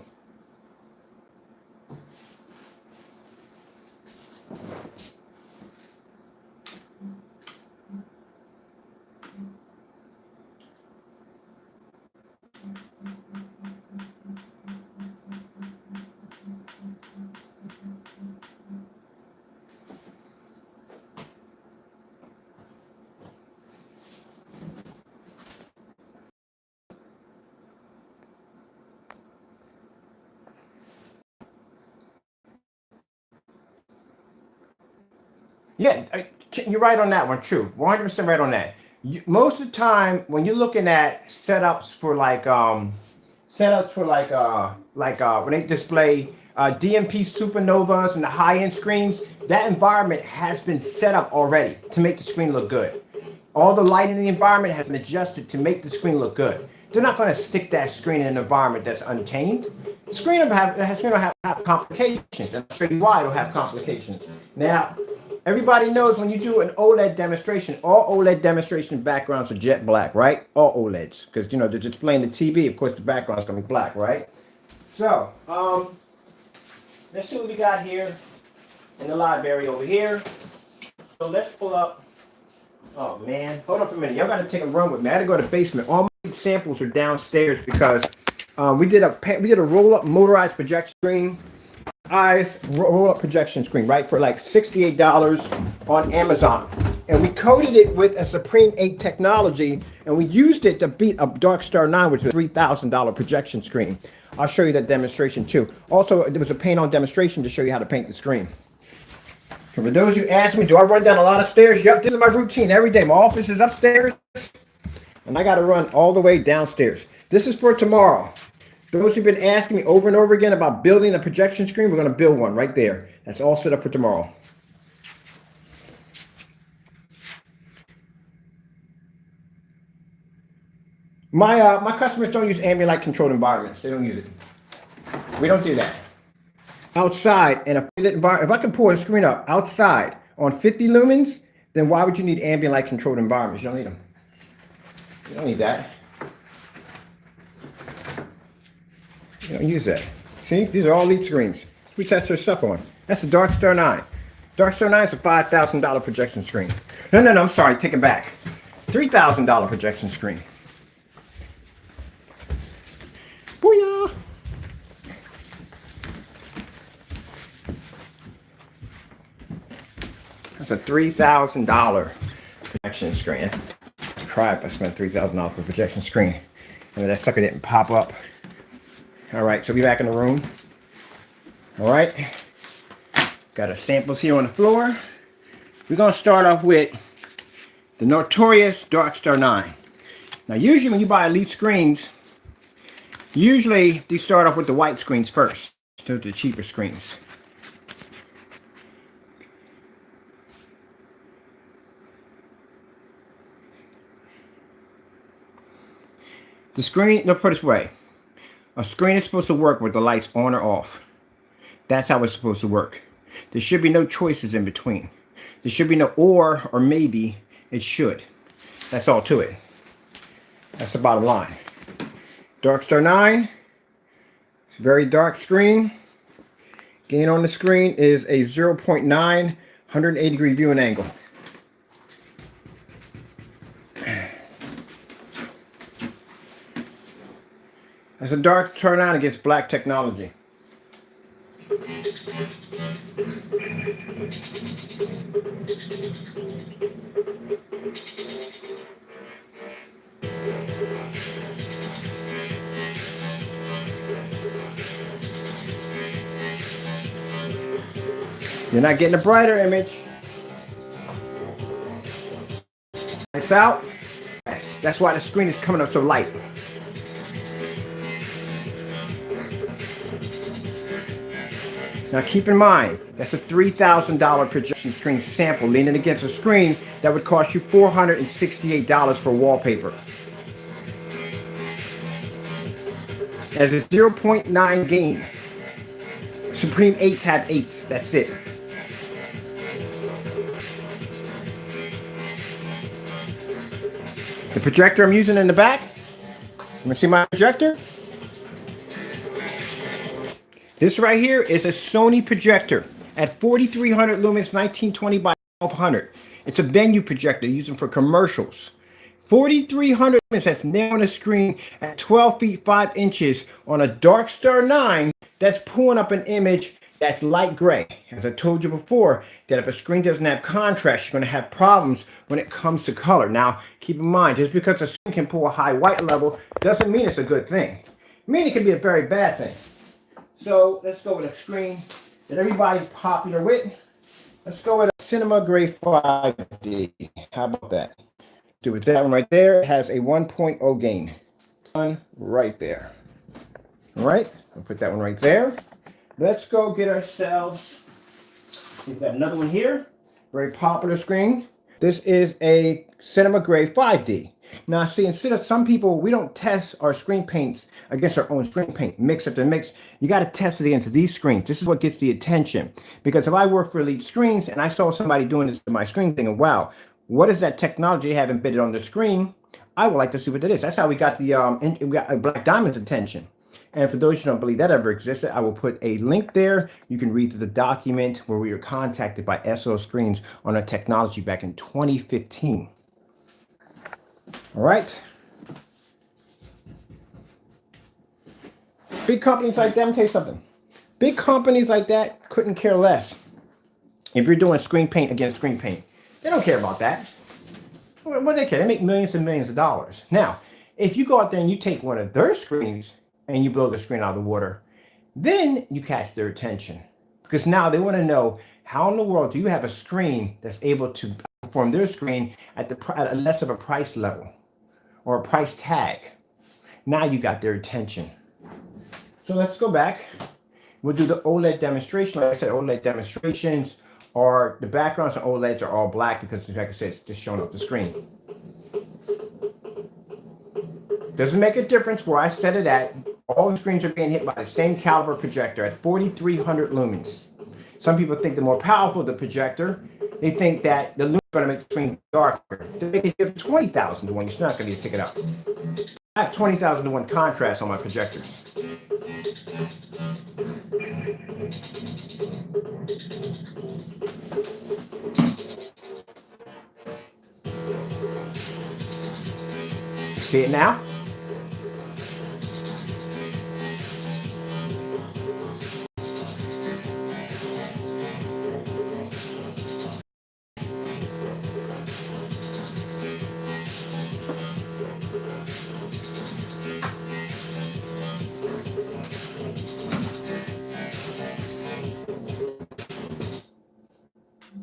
Yeah, you're right on that one. True, 100% right on that. Most of the time, when you're looking at setups for when they display DMP supernovas and the high-end screens, that environment has been set up already to make the screen look good. All the light in the environment has been adjusted to make the screen look good. They're not going to stick that screen in an environment that's untamed. The screen will have complications, and I'll show you why it'll have complications. Now, everybody knows when you do an OLED demonstration, all OLED demonstration backgrounds are jet black, right? All OLEDs, because they're displaying the TV. Of course, the background's gonna be black, right? So, let's see what we got here in the library over here. So let's pull up. Oh man, hold on for a minute. Y'all got to take a run with me. I had to go to the basement. All my samples are downstairs because we did a roll-up motorized projection screen. Roll-up projection screen, right, for like $68 on Amazon, and we coated it with a Supreme 8 technology, and we used it to beat a Darkstar 9, which was a $3,000 projection screen. I'll show you that demonstration too. Also, there was a paint-on demonstration to show you how to paint the screen. And for those who ask me, do I run down a lot of stairs? Yep, this is my routine every day. My office is upstairs, and I got to run all the way downstairs. This is for tomorrow. Those who've been asking me over and over again about building a projection screen, we're going to build one right there. That's all set up for tomorrow. My customers don't use ambient light controlled environments. They don't use it. We don't do that. Outside, and if I can pull a screen up outside on 50 lumens, then why would you need ambient light controlled environments? You don't need them. You don't need that. You don't use that. See, these are all lead screens. We test our stuff on. That's the Darkstar 9. Darkstar 9 is a $5,000 projection screen. No, I'm sorry, take it back. $3,000 projection screen. Booyah! That's a $3,000 projection screen. I'd cry if I spent $3,000 for a projection screen. And that sucker didn't pop up. All right, so we'll be back in the room. All right. Got our samples here on the floor. We're going to start off with the notorious Darkstar 9. Now, usually when you buy elite screens, usually they start off with the white screens first. Those are the cheaper screens. The screen, let's put it this way. A screen is supposed to work with the lights on or off. That's how it's supposed to work. There should be no choices in between. There should be no or maybe. It should. That's all to it. That's the bottom line. Darkstar 9. It's a very dark screen. Gain on the screen is a 0.9 180 degree viewing angle. As a dark turn on against black technology. You're not getting a brighter image. Lights out. Yes, that's why the screen is coming up so light. Now keep in mind, that's a $3,000 projection screen sample leaning against a screen that would cost you $468 for wallpaper. It has a 0.9 gain. Supreme 8s have 8s, that's it. The projector I'm using in the back, you wanna see my projector? This right here is a Sony projector at 4,300 lumens, 1920 by 1200. It's a venue projector used for commercials. 4,300 lumens, that's now on the screen at 12 feet 5 inches on a Darkstar 9 that's pulling up an image that's light gray. As I told you before, that if a screen doesn't have contrast, you're going to have problems when it comes to color. Now, keep in mind, just because a screen can pull a high white level doesn't mean it's a good thing. I mean, it can be a very bad thing. So let's go with a screen that everybody's popular with. Let's go with a Cinema Gray 5D. How about that? Do with that one right there. It has a 1.0 gain. One right there. All right, I'll put that one right there. Let's go get ourselves. We've got another one here. Very popular screen. This is a Cinema Gray 5D. Now, see, instead of some people, we don't test our screen paints against our own screen paint, mix after mix. You got to test it against these screens. This is what gets the attention. Because if I work for Elite Screens and I saw somebody doing this to my screen thinking, wow, what is that technology they have embedded on the screen? I would like to see what that is. That's how we got the we got Black Diamond's attention. And for those who don't believe that ever existed, I will put a link there. You can read through the document where we were contacted by SO Screens on our technology back in 2015. All right. Big companies like that, let me tell you something. Big companies like that couldn't care less if you're doing screen paint against screen paint. They don't care about that. What do they care? They make millions and millions of dollars. Now, if you go out there and you take one of their screens and you blow the screen out of the water, then you catch their attention. Because now they want to know, how in the world do you have a screen that's able to perform their screen at a less of a price level or a price tag? Now you got their attention. So let's go back. We'll do the OLED demonstration. Like I said, OLED demonstrations are, the backgrounds on OLEDs are all black because, like I said, it's just showing up the screen. Doesn't make a difference where I set it at. All the screens are being hit by the same caliber projector at 4,300 lumens. Some people think the more powerful the projector, they think that the lumens are going to make the screen darker. They make it give 20,000 to 1. You're still not going to pick it up. I have 20,000 to 1 contrast on my projectors. You see it now?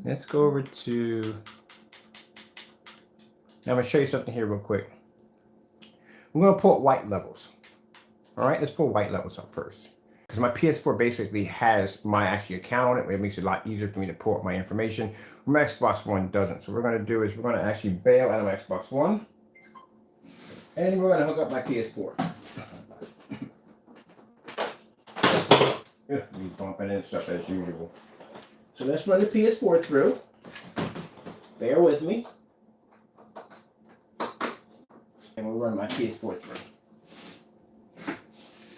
Let's go over to, now I'm going to show you something here real quick. We're going to pull up white levels. All right, let's pull white levels up first. Because my PS4 basically has my actual account on it. It makes it a lot easier for me to pull up my information. My Xbox One doesn't. So what we're going to do is we're going to actually bail out of my Xbox One. And we're going to hook up my PS4. Me bumping and stuff as usual. So let's run the PS4 through. Bear with me. And we'll run my PS4 through.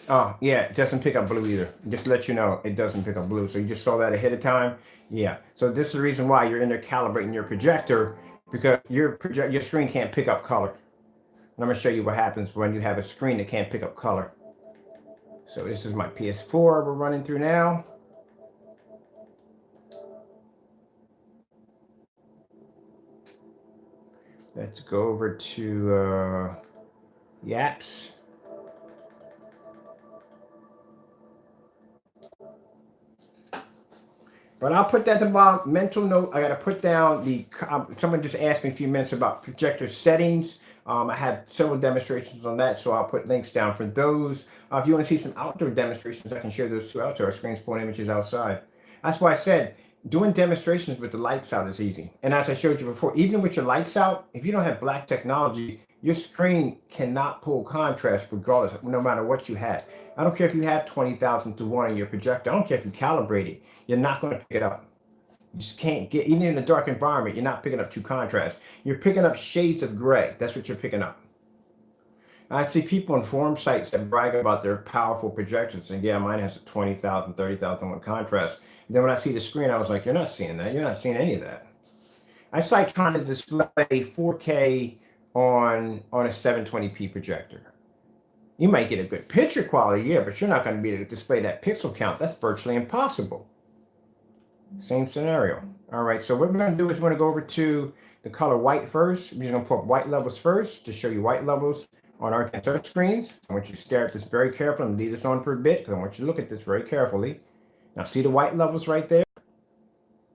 Oh, yeah, it doesn't pick up blue either. Just to let you know, it doesn't pick up blue. So you just saw that ahead of time? Yeah. So this is the reason why you're in there calibrating your projector, because your screen can't pick up color. And I'm going to show you what happens when you have a screen that can't pick up color. So this is my PS4 we're running through now. Let's go over to the apps. But I'll put that to my mental note. I got to put down the, someone just asked me a few minutes about projector settings. I had several demonstrations on that, so I'll put links down for those. If you want to see some outdoor demonstrations, I can share those two out to our screens, pulling images outside. That's why I said doing demonstrations with the lights out is easy. And as I showed you before, even with your lights out, if you don't have black technology, your screen cannot pull contrast regardless, no matter what you have. I don't care if you have 20,000 to 1 in your projector. I don't care if you calibrate it. You're not going to pick it up. You just can't get, even in a dark environment, you're not picking up true contrast. You're picking up shades of gray. That's what you're picking up. I see people on forum sites that brag about their powerful projectors. And yeah, mine has a 20,000, 30,000 1 contrast. And then when I see the screen, I was like, you're not seeing that. You're not seeing any of that. It's like trying to display 4K on a 720p projector. You might get a good picture quality, yeah, but you're not going to be able to display that pixel count. That's virtually impossible. Same scenario. All right, so what we're going to do is we're going to go over to the color white first. We're just going to put white levels first to show you white levels on our touch screens. I want you to stare at this very carefully and leave this on for a bit because I want you to look at this very carefully. Now, see the white levels right there?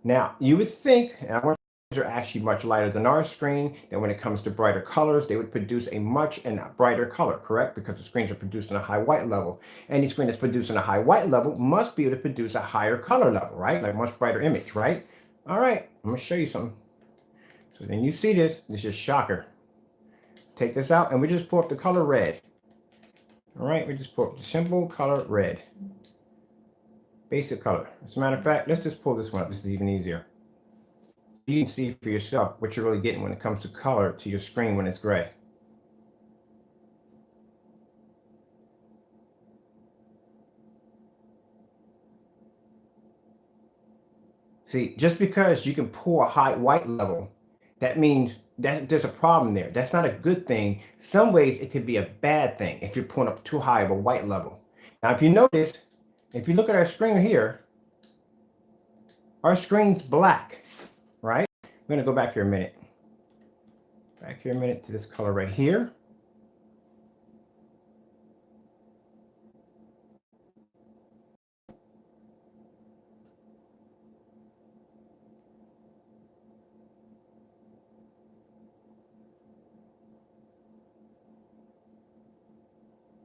Now, you would think, and I want are actually much lighter than our screen, that when it comes to brighter colors, they would produce a much brighter color, correct? Because the screens are produced in a high white level. Any screen that's produced in a high white level must be able to produce a higher color level, right? Like much brighter image, right? All right, I'm gonna show you something. So then you see this is a shocker. Take this out and we just pull up the color red. All right, we just pull up the simple color red. Basic color. As a matter of fact, let's just pull this one up. This is even easier. You can see for yourself what you're really getting when it comes to color to your screen when it's gray. See, just because you can pull a high white level, that means that there's a problem there. That's not a good thing. Some ways it could be a bad thing if you're pulling up too high of a white level. Now, if you notice, if you look at our screen here, our screen's black. Right? We're going to go back here a minute. Back here a minute to this color right here.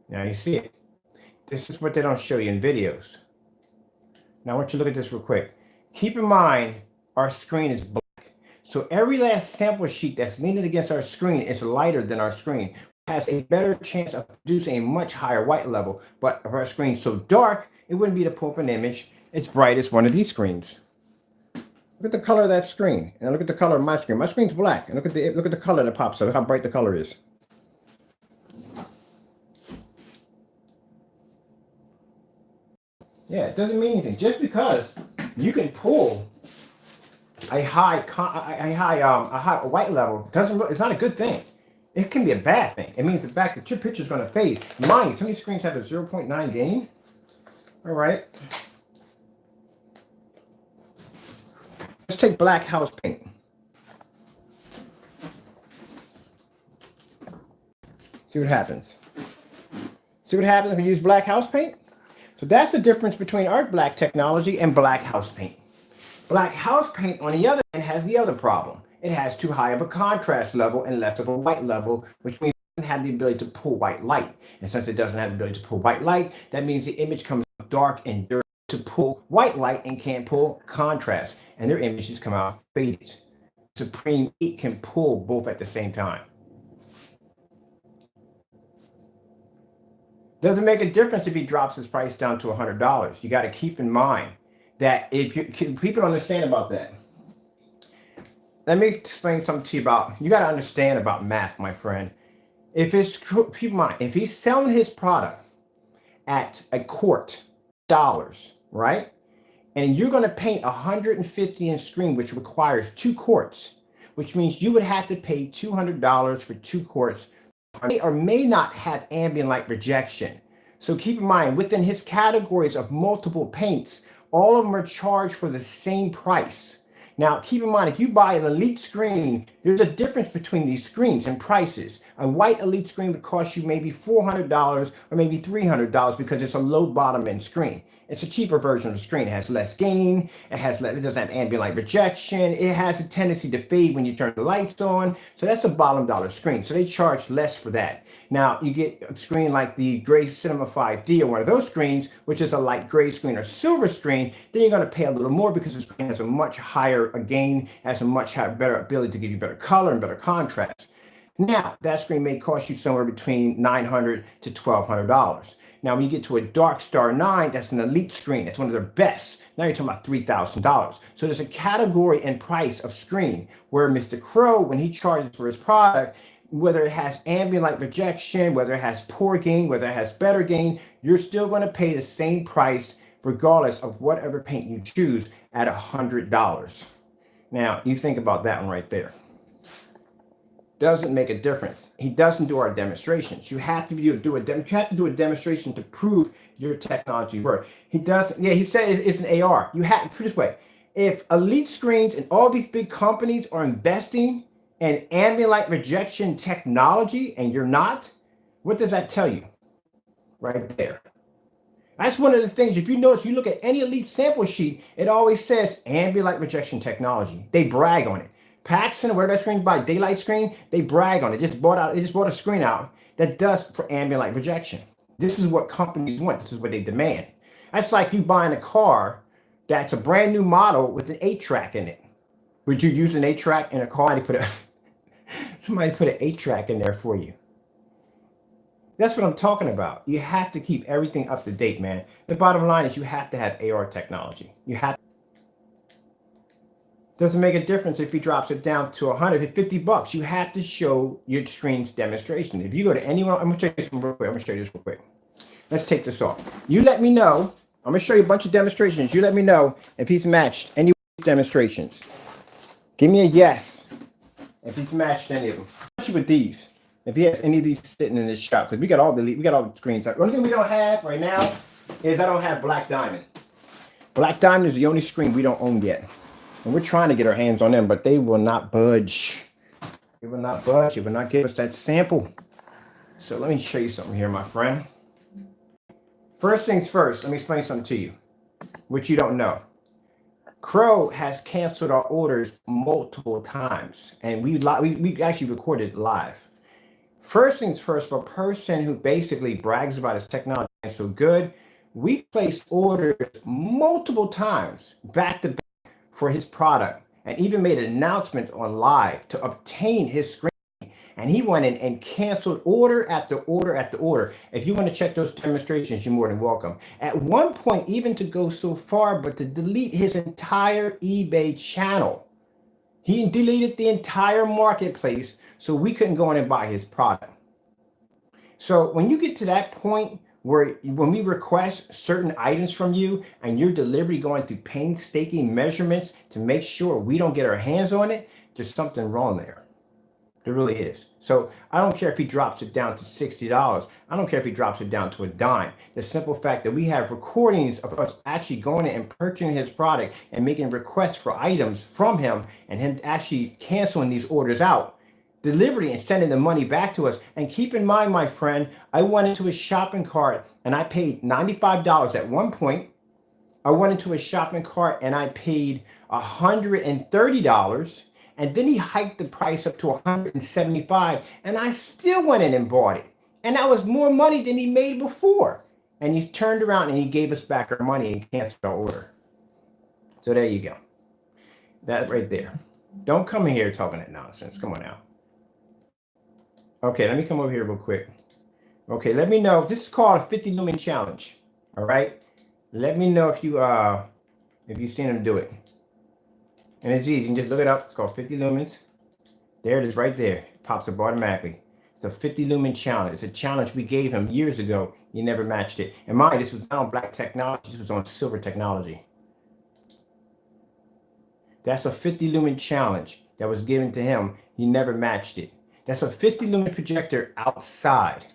Now you see it. This is what they don't show you in videos. Now I want you to look at this real quick. Keep in mind, our screen is black. So every last sample sheet that's leaning against our screen is lighter than our screen. Has a better chance of producing a much higher white level. But if our screen's so dark, it wouldn't be to pull up an image as bright as one of these screens. Look at the color of that screen. And look at the color of my screen. My screen's black. And look at the color that pops up. Look how bright the color is. Yeah, it doesn't mean anything. Just because you can pull a high white level it's not a good thing. It can be a bad thing. It means the fact that your picture is going to fade. Mind you, some of these screens have a 0.9 gain. All right. Let's take black house paint. See what happens. See what happens if we use black house paint? So that's the difference between our black technology and black house paint. Black house paint, on the other hand, has the other problem. It has too high of a contrast level and less of a white level, which means it doesn't have the ability to pull white light. And since it doesn't have the ability to pull white light, that means the image comes out dark and dirty to pull white light and can't pull contrast. And their images come out faded. Supreme 8 can pull both at the same time. Doesn't make a difference if he drops his price down to $100. You got to keep in mind that if you people understand about that. Let me explain something to you about. You got to understand about math, my friend. If it's keep in mind, if he's selling his product at $1,000, right? And you're going to paint 150 in screen, which requires 2 quarts, which means you would have to pay $200 for 2 quarts. May or may not have ambient light rejection. So keep in mind, within his categories of multiple paints, all of them are charged for the same price. Now, keep in mind, if you buy an Elite screen, there's a difference between these screens and prices. A white Elite screen would cost you maybe $400 or maybe $300 because it's a low bottom end screen. It's a cheaper version of the screen. It has less gain. It doesn't have ambient light rejection. It has a tendency to fade when you turn the lights on. So that's a bottom dollar screen. So they charge less for that. Now you get a screen like the Gray Cinema 5D or one of those screens, which is a light gray screen or silver screen. Then you're going to pay a little more because the screen has a much higher gain, has a much higher, better ability to give you better color and better contrast. Now that screen may cost you somewhere between $900 to $1,200. Now, when you get to a Dark Star 9, that's an Elite screen. That's one of their best. Now you're talking about $3,000. So there's a category and price of screen where Mr. Crow, when he charges for his product, whether it has ambient light rejection, whether it has poor gain, whether it has better gain, you're still going to pay the same price regardless of whatever paint you choose at $100. Now, you think about that one right there. Doesn't make a difference. He doesn't do our demonstrations. You have to do a demonstration to prove your technology work. He doesn't. Yeah, he said it's an AR. You have to put it this way: if Elite screens and all these big companies are investing in ambient light rejection technology, and you're not, what does that tell you? Right there. That's one of the things. If you notice, you look at any Elite sample sheet, it always says ambient light rejection technology. They brag on it. Paxson, where that screen by Daylight Screen, they brag on it. They just bought a screen out that does for ambient light rejection. This is what companies want. This is what they demand. That's like you buying a car that's a brand new model with an 8-track in it. Would you use an 8-track in a car? Somebody put an 8-track in there for you. That's what I'm talking about. You have to keep everything up to date, man. The bottom line is you have to have AR technology. You have. Doesn't make a difference if he drops it down to $150. You have to show your screen's demonstration. If you go to anyone, I'm gonna show you this real quick. Let's take this off. You let me know. I'm gonna show you a bunch of demonstrations. You let me know if he's matched any demonstrations. Give me a yes if he's matched any of them, especially with these. If he has any of these sitting in this shop, because we got all the screens. The only thing we don't have right now is I don't have Black Diamond. Black Diamond is the only screen we don't own yet. And we're trying to get our hands on them, but they will not budge. They will not budge. They will not give us that sample. So let me show you something here, my friend. First things first, let me explain something to you, which you don't know. Crow has canceled our orders multiple times, and we actually recorded live. First things first, for a person who basically brags about his technology and so good, we placed orders multiple times back to back for his product, and even made an announcement on live to obtain his screen. And he went in and canceled order after order after order. If you want to check those demonstrations, you're more than welcome. At one point, even to go so far, but to delete his entire eBay channel. He deleted the entire marketplace so we couldn't go in and buy his product. So when you get to that point, where when we request certain items from you and your delivery going through painstaking measurements to make sure we don't get our hands on it, there's something wrong there. There really is. So I don't care if he drops it down to $60. I don't care if he drops it down to a dime. The simple fact that we have recordings of us actually going in and purchasing his product and making requests for items from him and him actually canceling these orders out, delivery and sending the money back to us. And keep in mind, my friend, I went into his shopping cart and I paid $95 at one point. I went into his shopping cart and I paid $130. And then he hiked the price up to $175. And I still went in and bought it. And that was more money than he made before. And he turned around and he gave us back our money and canceled our order. So there you go. That right there. Don't come in here talking that nonsense. Come on now. Okay, let me come over here real quick. Okay, let me know. This is called a 50 lumen challenge. All right. Let me know if you've seen him do it. And it's easy. You can just look it up. It's called 50 lumens. There it is right there. It pops up automatically. It's a 50 lumen challenge. It's a challenge we gave him years ago. He never matched it. And mind, this was not on black technology. This was on silver technology. That's a 50 lumen challenge that was given to him. He never matched it. That's a 50 lumen projector outside.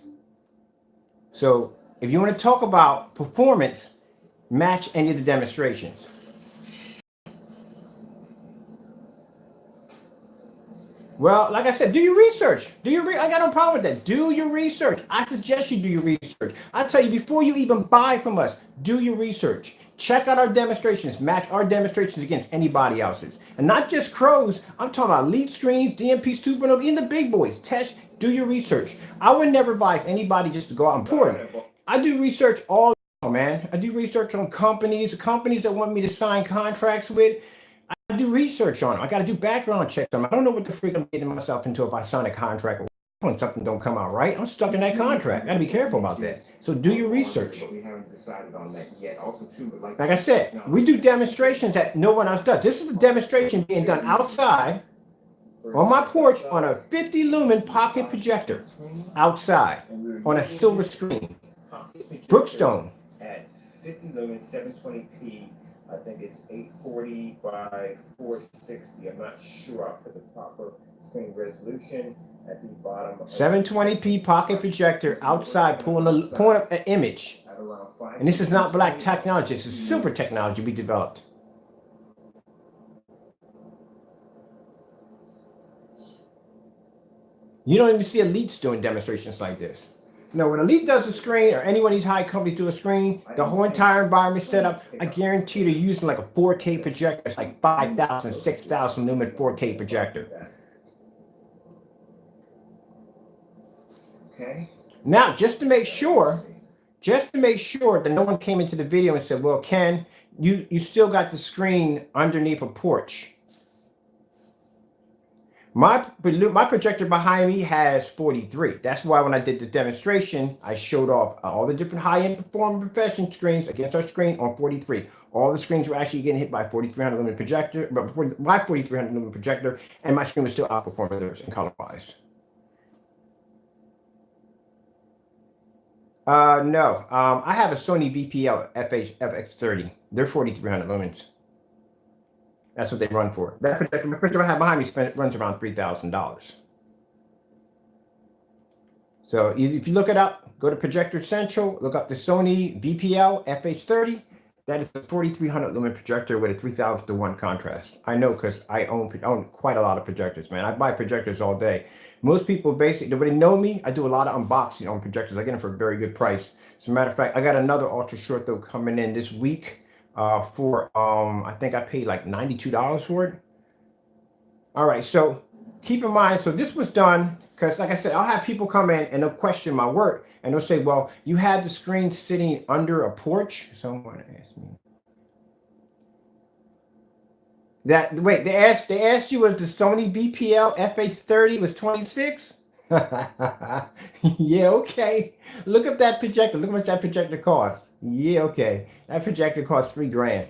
So if you want to talk about performance, match any of the demonstrations. Well, like I said, do your research. I got no problem with that. Do your research. I suggest you do your research. I tell you, before you even buy from us, do your research. Check out our demonstrations. Match our demonstrations against anybody else's. And not just Crows. I'm talking about lead screens, DMPs, Supernova, even the big boys. Test, do your research. I would never advise anybody just to go out and pour it. I do research all the time, man. I do research on companies that want me to sign contracts with. I do research on them. I got to do background checks on them. I don't know what the freak I'm getting myself into if I sign a contract when something don't come out right. I'm stuck in that contract. Got to be careful about that. So do your research. But we haven't decided on that yet. Also, too, like I said, we do demonstrations that no one else does. This is a demonstration being done outside on my porch on a 50 lumen pocket projector outside on a silver screen. Brookstone. At 50 lumen, 720p. I think it's 840 by 460. I'm not sure. I'll put the proper screen resolution at the bottom. 720p pocket projector outside pulling up an image. And this is not black technology. This is silver technology we developed. You don't even see elites doing demonstrations like this. No, when Elite does a screen, or any one of these high companies do a screen, the whole entire environment set up, I guarantee they're using like a 4K projector. It's like 5,000, 6,000 lumen 4K projector. Okay. Now, just to make sure that no one came into the video and said, well, Ken, you still got the screen underneath a porch. My projector behind me has 43. That's why when I did the demonstration, I showed off all the different high-end performing profession screens against our screen on 43. All the screens were actually getting hit by 4,300 lumen projector, but before my 4,300 lumen projector, and my screen was still outperforming theirs in color-wise. No. I have a Sony VPL FX30. They're 4,300 lumens. That's what they run for. That projector, the projector I have behind me runs around $3,000. So if you look it up, go to Projector Central, look up the Sony VPL FH30. That is a 4,300 lumen projector with a 3,000:1 contrast. I know because I own quite a lot of projectors, man. I buy projectors all day. Most people basically, nobody know me. I do a lot of unboxing on projectors. I get them for a very good price. As a matter of fact, I got another ultra short though coming in this week. For I think I paid like $92 for it. All right, so keep in mind, so this was done because like I said, I'll have people come in and they'll question my work and they'll say, well, you have the screen sitting under a porch. Someone asked me that. Wait, they asked you, was the Sony VPL FH30 was 26? Yeah, okay. Look up that projector. Look how much that projector costs. Yeah, okay. That projector costs $3,000.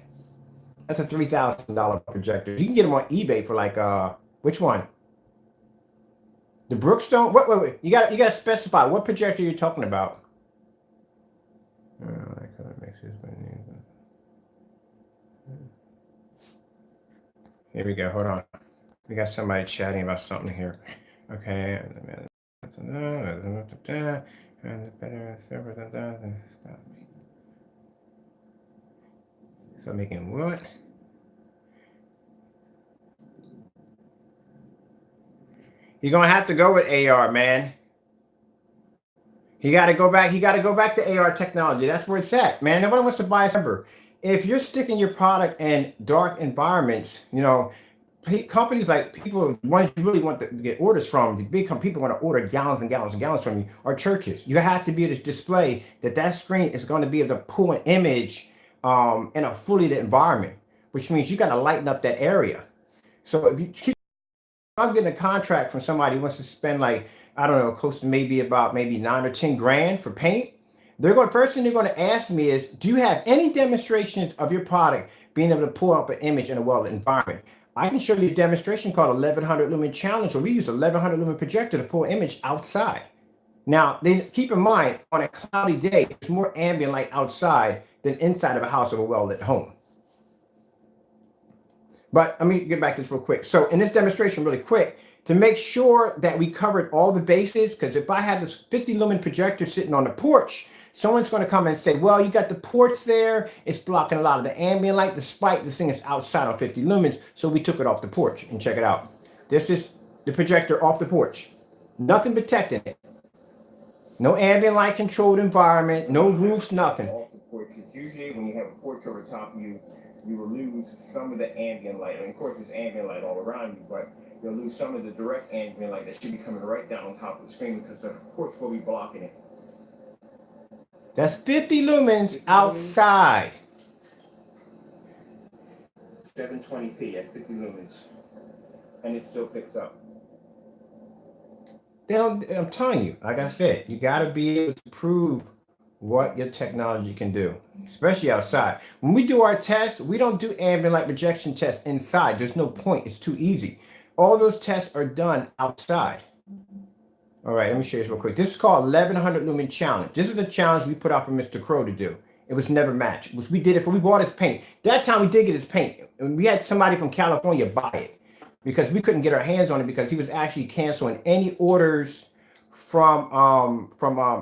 That's a $3,000 projector. You can get them on eBay for like which one? The Brookstone? Wait. You gotta specify what projector you're talking about. Here we go. Hold on. We got somebody chatting about something here. Okay. So making what? You're gonna have to go with AR, man. You gotta go back. You gotta go back to AR technology. That's where it's at, man. Nobody wants to buy a number. If you're sticking your product in dark environments, you know, companies like people, ones you really want to get orders from, the big people want to order gallons and gallons and gallons from you, are churches. You have to be able to display that screen is going to be able to pull an image in a fully lit environment, which means you got to lighten up that area. So if you keep, I'm getting a contract from somebody who wants to spend like, I don't know, close to maybe 9 or 10 grand for paint. First thing they're going to ask me is, do you have any demonstrations of your product being able to pull up an image in a well-lit environment? I can show you a demonstration called 1100 Lumen Challenge, where we use 1100 Lumen projector to pull an image outside. Now, then keep in mind, on a cloudy day, it's more ambient light outside than inside of a house of a well-lit home. But let me get back to this real quick. So in this demonstration, really quick, to make sure that we covered all the bases, because if I had this 50 lumen projector sitting on the porch, Someone's going to come and say, well, you got the ports there. It's blocking a lot of the ambient light, despite this thing is outside on 50 lumens. So we took it off the porch, and check it out. This is the projector off the porch. Nothing protecting it. No ambient light controlled environment, no roofs, nothing. Off the porch, because usually when you have a porch over top of you, you will lose some of the ambient light. And of course, there's ambient light all around you, but you'll lose some of the direct ambient light that should be coming right down on top of the screen because the porch will be blocking it. That's 50 lumens outside. 720p at 50 lumens. And it still picks up. I'm telling you, like I said, you got to be able to prove what your technology can do, especially outside. When we do our tests, we don't do ambient light rejection tests inside. There's no point. It's too easy. All those tests are done outside. All right, let me show you this real quick. This is called 1100 lumen challenge. This is the challenge we put out for Mr. Crow to do. It was never matched. We did it for, we bought his paint. That time we did get his paint. And we had somebody from California buy it because we couldn't get our hands on it because he was actually canceling any orders from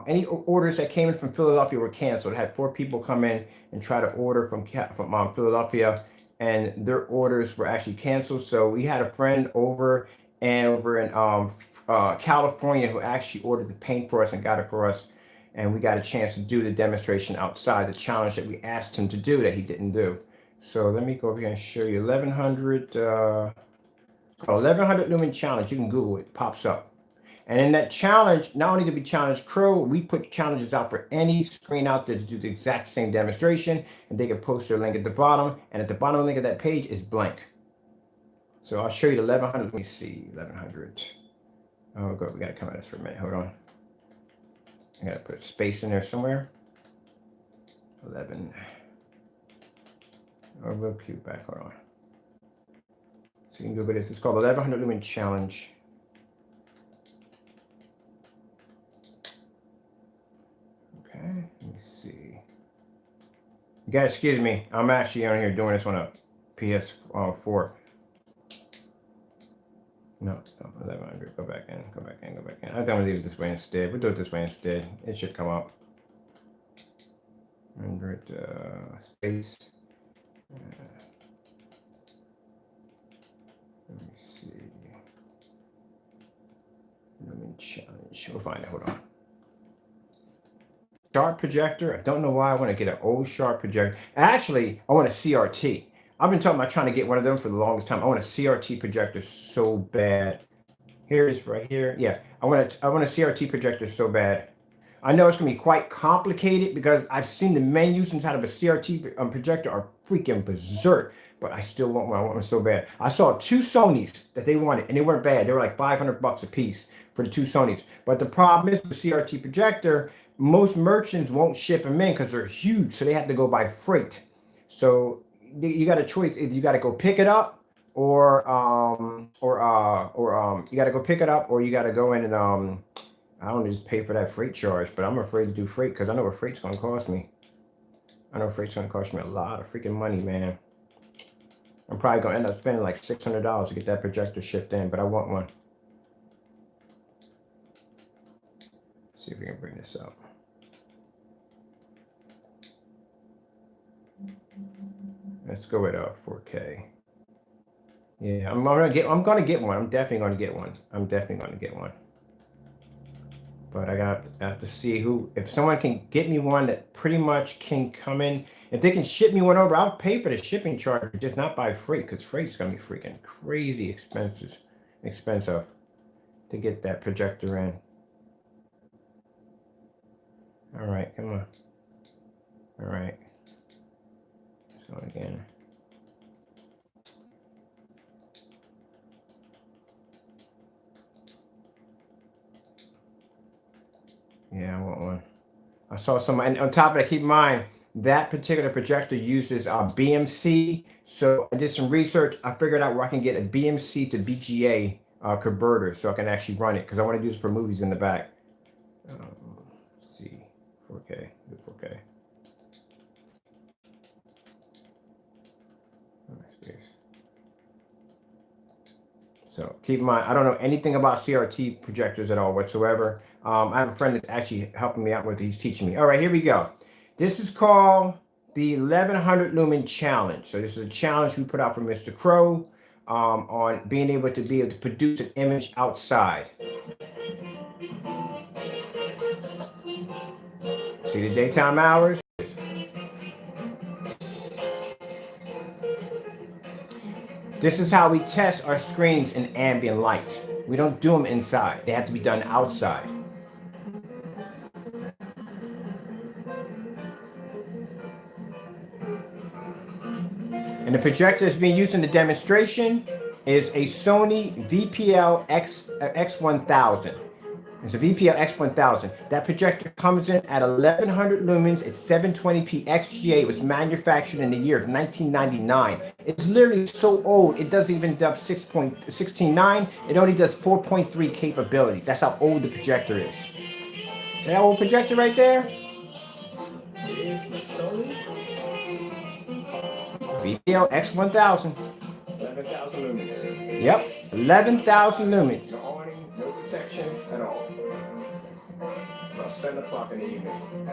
any orders that came in from Philadelphia were canceled. I had 4 people come in and try to order from Philadelphia, and their orders were actually canceled. So we had a friend over in California who actually ordered the paint for us and got it for us, and we got a chance to do the demonstration outside, the challenge that we asked him to do that he didn't do. So let me go over here and show you 1100 called 1100 lumen challenge. You can Google it, pops up. And in that challenge, not only did we challenge Crow, we put challenges out for any screen out there to do the exact same demonstration, and they can post their link at the bottom, and at the bottom of the link of that page is blank. So I'll show you the 1100. Let me see, 1100. Oh, God, we got to come at this for a minute. Hold on. I got to put a space in there somewhere. 11. Oh, we'll cue back. Hold on. So you can Google this. It's called 1100 lumen challenge. Okay, let me see. You guys, excuse me. I'm actually on here doing this on a PS4. No, 1100. Go back in. Go back in. Go back in. I think I'm gonna leave it this way instead. We'll do it this way instead. It should come up. 100 space. Let me see. Lumen challenge. We'll find it. Hold on. Sharp projector. I don't know why I want to get an old sharp projector. Actually, I want a CRT. I've been talking about trying to get one of them for the longest time. I want a CRT projector so bad. Here it is right here. Yeah, I want a CRT projector so bad. I know it's gonna be quite complicated because I've seen the menus inside of a CRT projector are freaking berserk. But I still want one. I want one so bad. I saw 2 Sonys that they wanted, and they weren't bad. They were like $500 a piece for the 2 Sonys. But the problem is with CRT projector, most merchants won't ship them in because they're huge, so they have to go by freight. So you got a choice: either you got to go pick it up, or you got to go pick it up, or you got to go in and I don't just pay for that freight charge. But I'm afraid to do freight because I know what freight's gonna cost me. I know freight's gonna cost me a lot of freaking money, man. I'm probably gonna end up spending like $600 to get that projector shipped in, but I want one. See if we can bring this up. Let's go with 4K. Yeah, I'm gonna get one. I'm definitely gonna get one. I'm definitely gonna get one. But I have to see if someone can get me one that pretty much can come in. If they can ship me one over, I'll pay for the shipping charge, just not by freight, because freight's gonna be freaking crazy expensive to get that projector in. All right, come on. All right. So again. Yeah, I want one. I saw some, and on top of that, keep in mind, that particular projector uses BMC. So I did some research. I figured out where I can get a BMC to BGA converter so I can actually run it because I want to use it for movies in the back. Let's see, 4K, 4K. So keep in mind, I don't know anything about CRT projectors at all whatsoever. I have a friend that's actually helping me out with it. He's teaching me. All right, here we go. This is called the 1100 lumen challenge. So this is a challenge we put out for Mr. Crow on being able to produce an image outside. See the daytime hours? This is how we test our screens in ambient light. We don't do them inside. They have to be done outside. And the projector that's being used in the demonstration is a Sony VPL X1000. It's a VPL X1000. That projector comes in at 1100 lumens. It's 720p XGA. It was manufactured in the year of 1999. It's literally so old, it doesn't even do 6.169. It only does 4.3 capabilities. That's how old the projector is. See that old projector right there? It is the Sony VPL X1000. 11,000 lumens. Yep, 11,000 lumens. No awning, no protection at all. About 7 o'clock in the evening.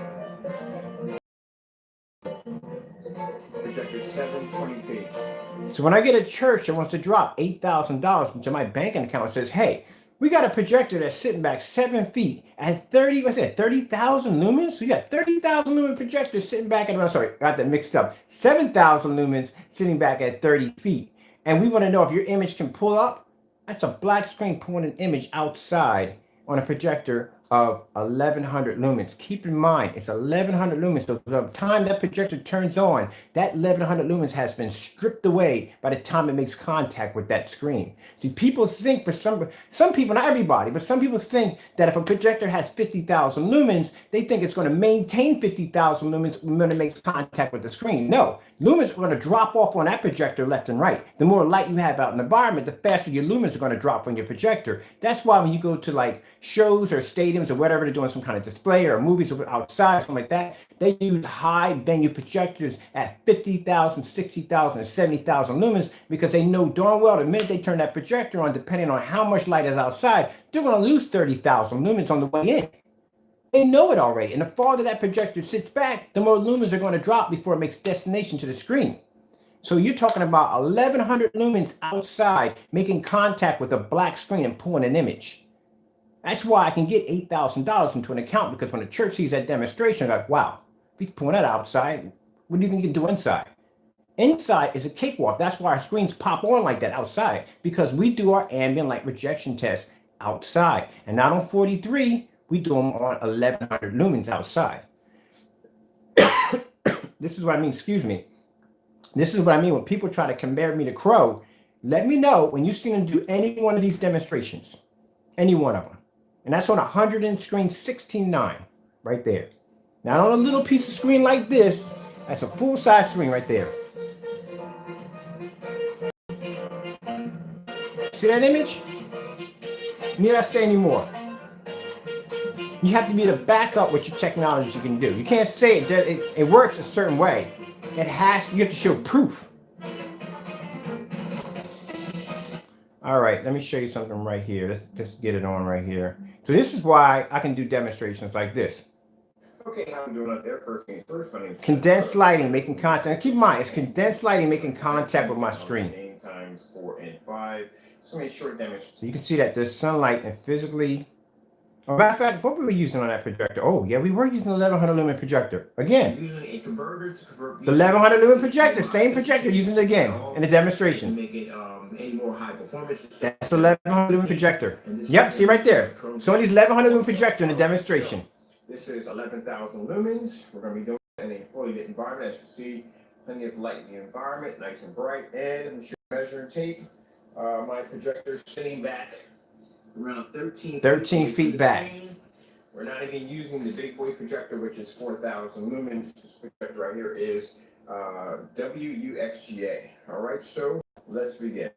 Projector 720p. So when I get a church that wants to drop $8,000 into my banking account and says, hey, we got a projector that's sitting back 7 feet at 30,000 lumens? So you got 30,000 lumen projector sitting back at, sorry, got that mixed up. 7,000 lumens sitting back at 30 feet. And we want to know if your image can pull up. That's a black screen pulling an image outside on a projector of 1100 lumens. Keep in mind, it's 1100 lumens. So by the time that projector turns on, that 1100 lumens has been stripped away by the time it makes contact with that screen. See, people think for some people, not everybody, but some people think that if a projector has 50,000 lumens, they think it's going to maintain 50,000 lumens when it makes contact with the screen. No, lumens are going to drop off on that projector left and right. The more light you have out in the environment, the faster your lumens are going to drop from your projector. That's why when you go to like shows or stadiums or whatever, they're doing some kind of display or movies or outside, something like that, they use high venue projectors at 50,000, 60,000, and 70,000 lumens because they know darn well the minute they turn that projector on, depending on how much light is outside, they're going to lose 30,000 lumens on the way in. They know it already. And the farther that projector sits back, the more lumens are going to drop before it makes destination to the screen. So you're talking about 1100 lumens outside making contact with a black screen and pulling an image. That's why I can get $8,000 into an account, because when the church sees that demonstration, they're like, wow, if he's pulling that outside, what do you think you can do inside? Inside is a cakewalk. That's why our screens pop on like that outside, because we do our ambient light rejection tests outside. And not on 43, we do them on 1100 lumens outside. This is what I mean, excuse me. This is what I mean when people try to compare me to Crow. Let me know when you see them do any one of these demonstrations, any one of them. And that's on a 100-inch screen, 16:9, right there. Not on a little piece of screen like this. That's a full-size screen right there. See that image? Need I say any more? You have to be able to back up what your technology can do. You can't say it works a certain way. You have to show proof. All right, let me show you something right here. Let's get it on right here. So this is why I can do demonstrations like this. Okay, how we doing out there? First things first, my name is Condensed lighting, making contact. Keep in mind, it's condensed lighting making contact with my screen. Name times 4 and 5. So many short demonstrations. So you can see that there's sunlight and physically. Oh, matter of fact, what were we using on that projector? Oh, yeah, we were using the 1100 lumen projector. Again, Using a converter to convert the 1100 lumen projector, same projector, using it again in the to demonstration. make it any more high performance. That's the 1100 lumen projector. Yep, see right there. Sony's 1100 lumen projector in the demonstration. This is 11,000 lumens. We're going to be doing it in a fully lit environment. As you can see, plenty of light in the environment, nice and bright. And I'm measuring tape. My projector is sitting back around 13 feet back. We're not even using the big boy projector, which is 4,000 lumens. This projector right here is WUXGA. All right, so let's begin.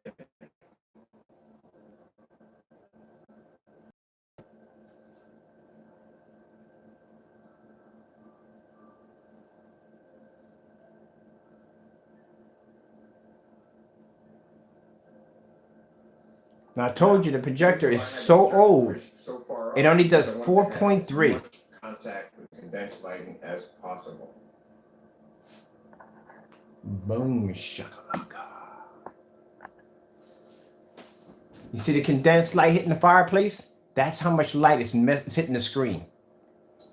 Now I told you the projector is so old. So far It only does because I want to have as 4.3. much contact with condensed lighting as possible. Boom, shakalaka. You see the condensed light hitting the fireplace? That's how much light is hitting the screen.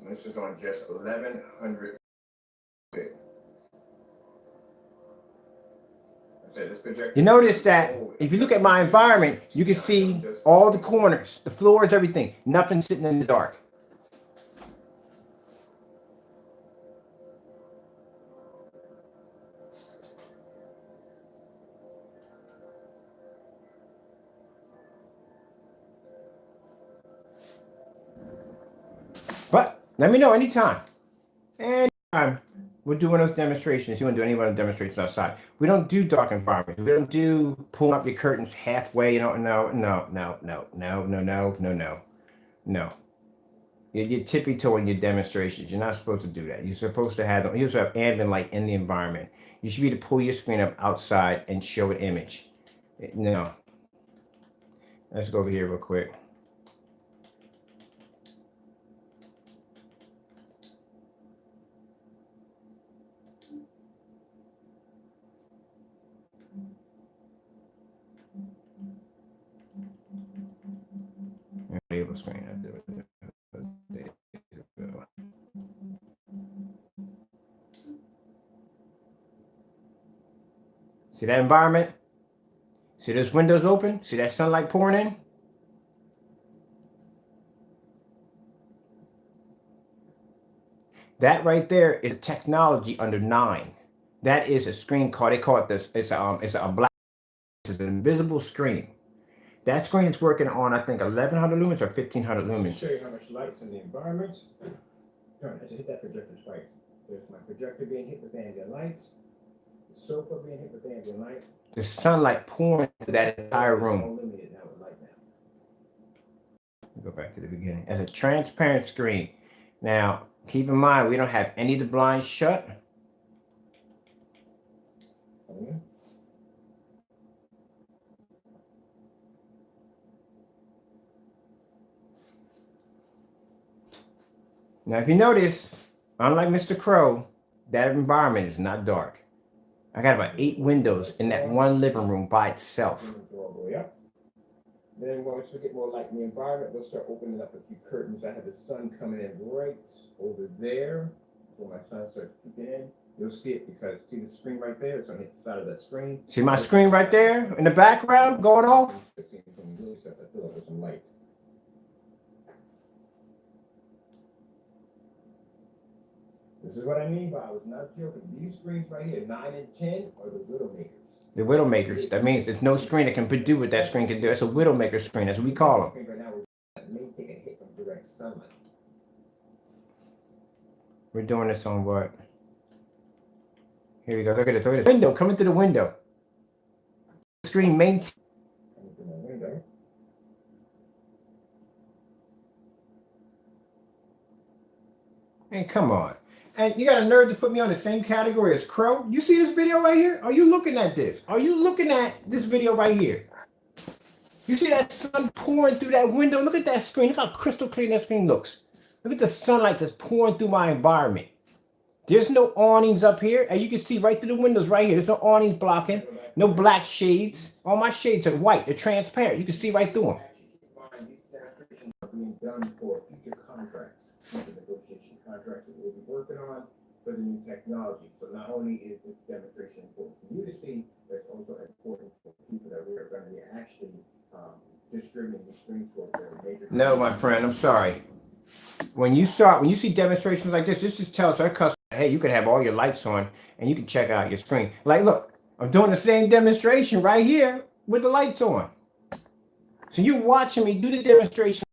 This is on just 1100. You notice that if you look at my environment, you can see all the corners, the floors, everything. Nothing sitting in the dark. But let me know anytime. Anytime we're doing those demonstrations. You want to do any one of the demonstrations outside. We don't do dark environments. We don't do pulling up your curtains halfway. You know, no. You're tippy-toeing your demonstrations. You're not supposed to do that. You're supposed to have them. You also have ambient light in the environment. You should be able to pull your screen up outside and show an image. No. Let's go over here real quick. See that environment? See those windows open? See that sunlight pouring in? That right there is technology under 9. That is a screen called, they call it this, it's a black, it's an invisible screen. That screen is working on, I think, 1100 lumens or 1500 lumens. Show you how much light's in the environment. Turn, I just hit that projector twice. There's my projector being hit with ambient lights. The sofa being hit with ambient light. The sunlight pouring through that entire room. Illuminated now with light now. Go back to the beginning. As a transparent screen. Now, keep in mind, we don't have any of the blinds shut. Now, if you notice, unlike Mr. Crow, that environment is not dark. I got about 8 windows in that one living room by itself. Then once we get more light in the environment, we'll start opening up a few curtains. I have the sun coming in right over there. So when my sun starts peeking in, you'll see it because see the screen right there? It's on the side of that screen. See my screen right there in the background going off? Some light. This is what I mean by I was not joking. These screens right here, 9 and 10, are the Widowmakers. The Widowmakers. That means there's no screen that can do what that screen can do. It's a Widowmaker screen. That's what we call them. Right now, may take a hit from direct sunlight. We're doing this on what? Here we go. Look at it. Look at the window. Coming through the window. Screen maintain. Coming through my window. Man, come on. And you got a nerve to put me on the same category as Crow? You see this video right here? Are you looking at this? Are you looking at this video right here? You see that sun pouring through that window? Look at that screen. Look how crystal clear that screen looks. Look at the sunlight that's pouring through my environment. There's no awnings up here. And you can see right through the windows right here. There's no awnings blocking. No black shades. All my shades are white. They're transparent. You can see right through them. These demonstrations are being done for future contracts. Future negotiation contracts that we'll be working on for the new technology. So not only is this demonstration important for you to see, but it's also important for people that we are going to be actually distributing the screens for their major. No, my friend, I'm sorry. When you see demonstrations like this just tells our customer, hey, you can have all your lights on and you can check out your screen. Like, look, I'm doing the same demonstration right here with the lights on. So you're watching me do the demonstration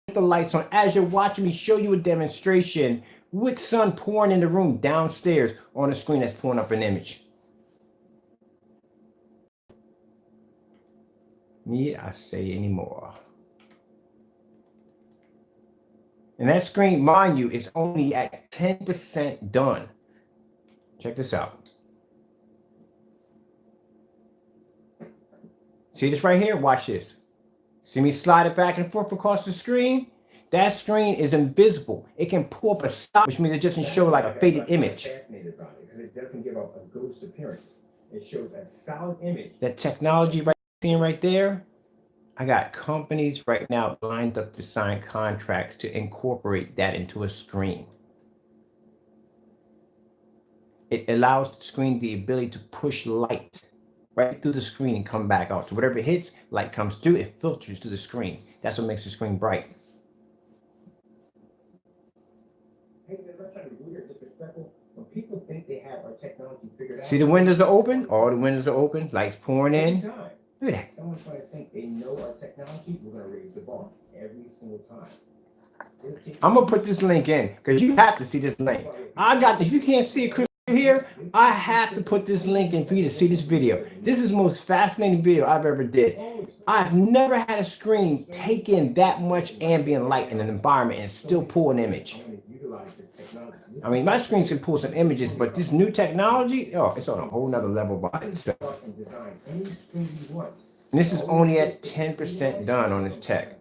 with the lights on as you're watching me show you a demonstration with sun pouring in the room downstairs on the screen that's pulling up an image. Need I say anymore? And that screen, mind you, is only at 10% done. Check this out. See this right here? Watch this. See me slide it back and forth across the screen? That screen is invisible. It can pull up a stop, which means it doesn't show like a faded image. I'm fascinated by it because it doesn't give up a ghost appearance. It shows a solid image. That technology right there, I got companies right now lined up to sign contracts to incorporate that into a screen. It allows the screen the ability to push light right through the screen and come back out. So whatever it hits, light comes through, it filters to the screen. That's what makes the screen bright. Hey, they're not trying to be weird, disrespectful. When people think they have our technology figured out. See, the windows are open. All the windows are open. Lights pouring in. Time. Look at that. Someone's going to think they know our technology. We're going to raise the bar every single time. I'm gonna put this link in because you have to see this link. I got. If you can't see it, Chris, here, I have to put this link in for you to see this video. This is the most fascinating video I've ever did. I've never had a screen take in that much ambient light in an environment and still pull an image. I mean, my screens can pull some images, but this new technology, oh, it's on a whole nother level by itself. And this is only at 10% done on this tech.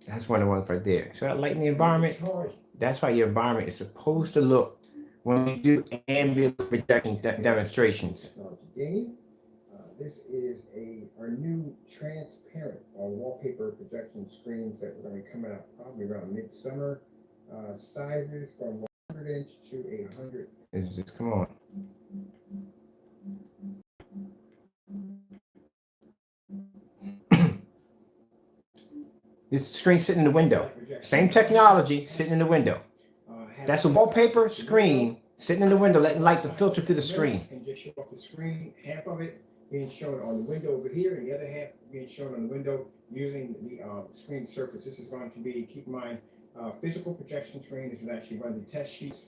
That's one of the ones right there. So that light in the environment, that's how your environment is supposed to look when we do ambient projection demonstrations. This is our new transparent wallpaper projection screens that we're going to be coming out probably around midsummer. Sizes from 100 inch to 100. It's just, come on. This screen sitting in the window. Same technology sitting in the window. That's a wallpaper screen sitting in the window, letting light to filter through the screen. And just show off the screen, half of it being shown on the window over here, and the other half being shown on the window using the screen surface. This is going to be, keep in mind, physical projection screen. This is actually one of the test sheets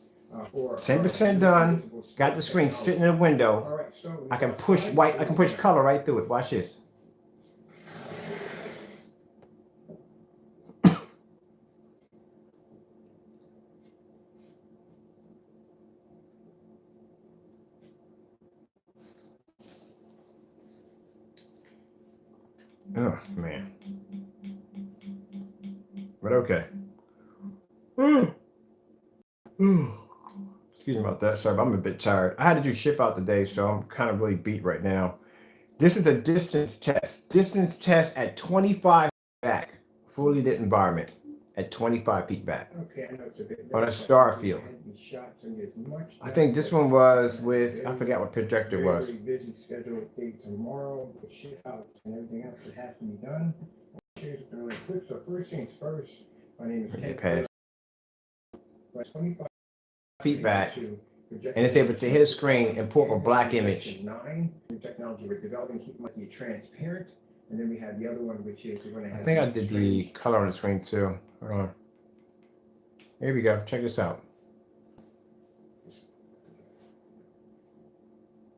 for 10% done. Got the screen sitting in the window. All right, so I can push white. I can push color right through it. Watch this. Oh man. But okay. Excuse me about that. Sorry, but I'm a bit tired. I had to do ship out today, so I'm kind of really beat right now. This is a distance test. Distance test at 25 back. Fully lit environment at 25 feet back. Okay, I know it's a bit On a star field. I think this one was with, I forgot what projector it was. Very busy schedule date tomorrow with ship out and everything else that has to be done. Here's really quick. So first things first, my name is Ken. 25 feet back, and it's able to hit a screen and pull up a black image. 9 new technology we're developing, keep it transparent, and then we have the other one, which is we're going to have. I think I did the color on the screen too. Hold on. Here we go. Check this out.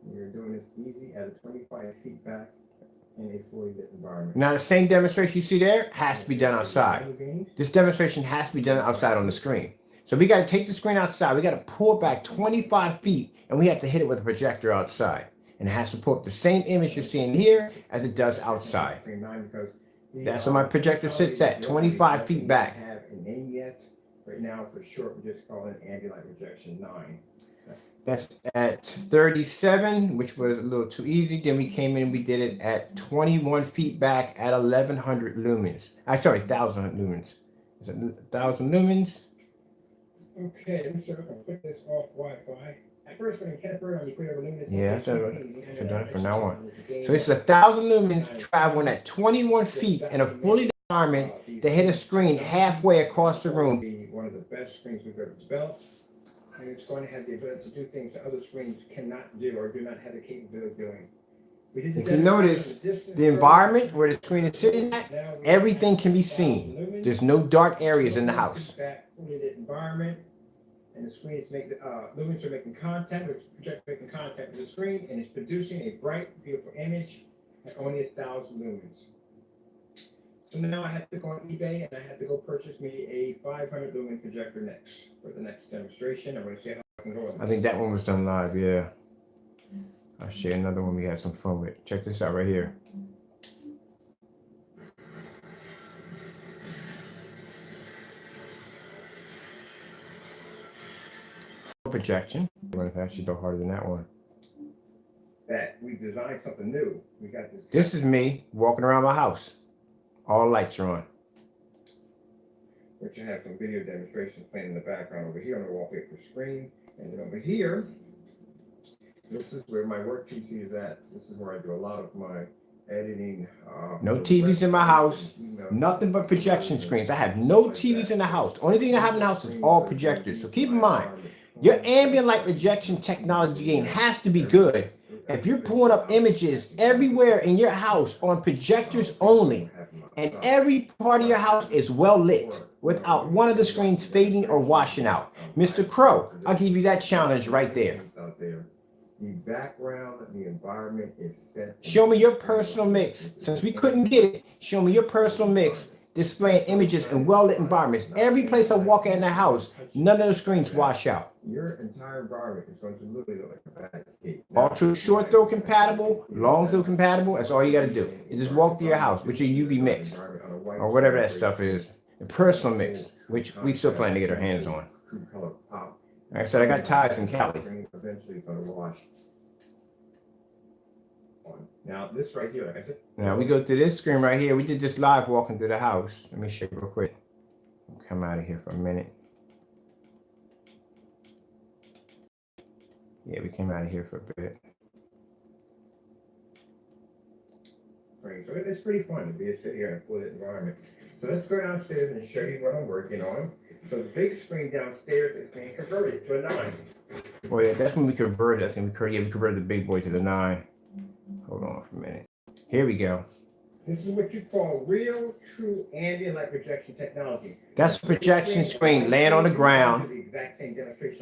We're doing this easy at a 25 feet back in a fully lit environment. Now the same demonstration you see there has to be done outside. This demonstration has to be done outside on the screen. So we got to take the screen outside. We got to pull it back 25 feet, and we have to hit it with a projector outside. And it has to pull up the same image you're seeing here as it does outside. That's where my projector sits at, 25 feet back. Have a name yet? Right now, for short, we just call it ambient light projection 9. That's at 37, which was a little too easy. Then we came in and we did it at 21 feet back at 1100 lumens. Sorry, 1000 lumens. Is it 1000 lumens? Okay, let me see if I can put this off Wi-Fi. At first, when you can't burn on, you put it over luminous. Yeah, I've done it from now on. So it's 1000 lumens traveling at 21 feet in a fully lit environment to hit a screen halfway across the room. One of the best screens we've ever developed. And it's going to have the ability to do things that other screens cannot do or do not have the capability of doing. If you notice, the environment where the screen is sitting at, everything can be seen. There's no dark areas in the house. Fully lit environment, and the screen is making lumens are making contact, which projector making contact with the screen, and it's producing a bright, beautiful image at only 1000 lumens. So now I have to go on eBay and I have to go purchase me a 500 lumen projector next for the next demonstration. I'm going to see how I can go with this. I think that one was done live, yeah. I'll share another one we had some fun with. Check this out right here. projection. Well, it's actually go harder than that one. That we designed something new. We got this. This is me walking around my house. All lights are on. Which you have some video demonstrations playing in the background over here on the wallpaper screen. And then over here, this is where my work PC is at. This is where I do a lot of my editing. No TVs in my house. Nothing but projection screens. I have no TVs in the house. Only thing I have in the house is all projectors. So keep in mind, your ambient light projection technology gain has to be good. If you're pulling up images everywhere in your house on projectors only, and every part of your house is well lit without one of the screens fading or washing out, Mr. Crow, I'll give you that challenge right there. The background, the environment is set. Show me your personal mix. Since we couldn't get it, show me your personal mix displaying images in well-lit environments. Every place I walk in the house, none of the screens wash out. Your entire environment is going to literally look like a bad cake. Ultra short throw compatible, long throw compatible. That's all you got to do. You just walk through your house with your UV mix or whatever that stuff is. The personal mix, which we still plan to get our hands on. Like I said, I got ties in Cali. Eventually going to wash. Now this right here, like I said. Now we go through this screen right here. We did this live walking through the house. Let me show you real quick. Come out of here for a minute. Yeah, we came out of here for a bit. So it's pretty fun to be a sit here in a full environment. So let's go downstairs and show you what I'm working on. So the big screen downstairs is being converted to a 9. Oh yeah, that's when we converted. I think we converted the big boy to the 9. Hold on for a minute. Here we go. This is what you call real, true ambient light projection technology. That's a projection screen laying on the ground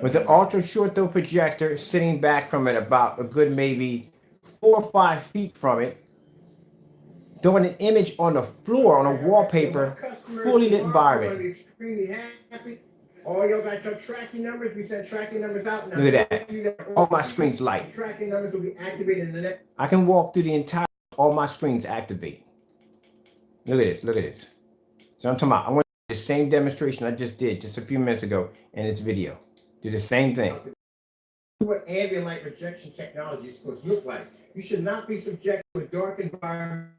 with an ultra short throw projector sitting back from it about a good maybe 4 or 5 feet from it, throwing an image on the floor on a wallpaper, fully lit environment. All y'all got your tracking numbers. We sent tracking numbers out. Now, look at that. All my screens light. Tracking numbers will be activated in the next. I can walk through the entire, all my screens activate. Look at this, look at this. So I'm talking about, I want to do the same demonstration I just did just a few minutes ago in this video. Do the same thing. What ambient light projection technology is supposed to look like. You should not be subjected to a dark environment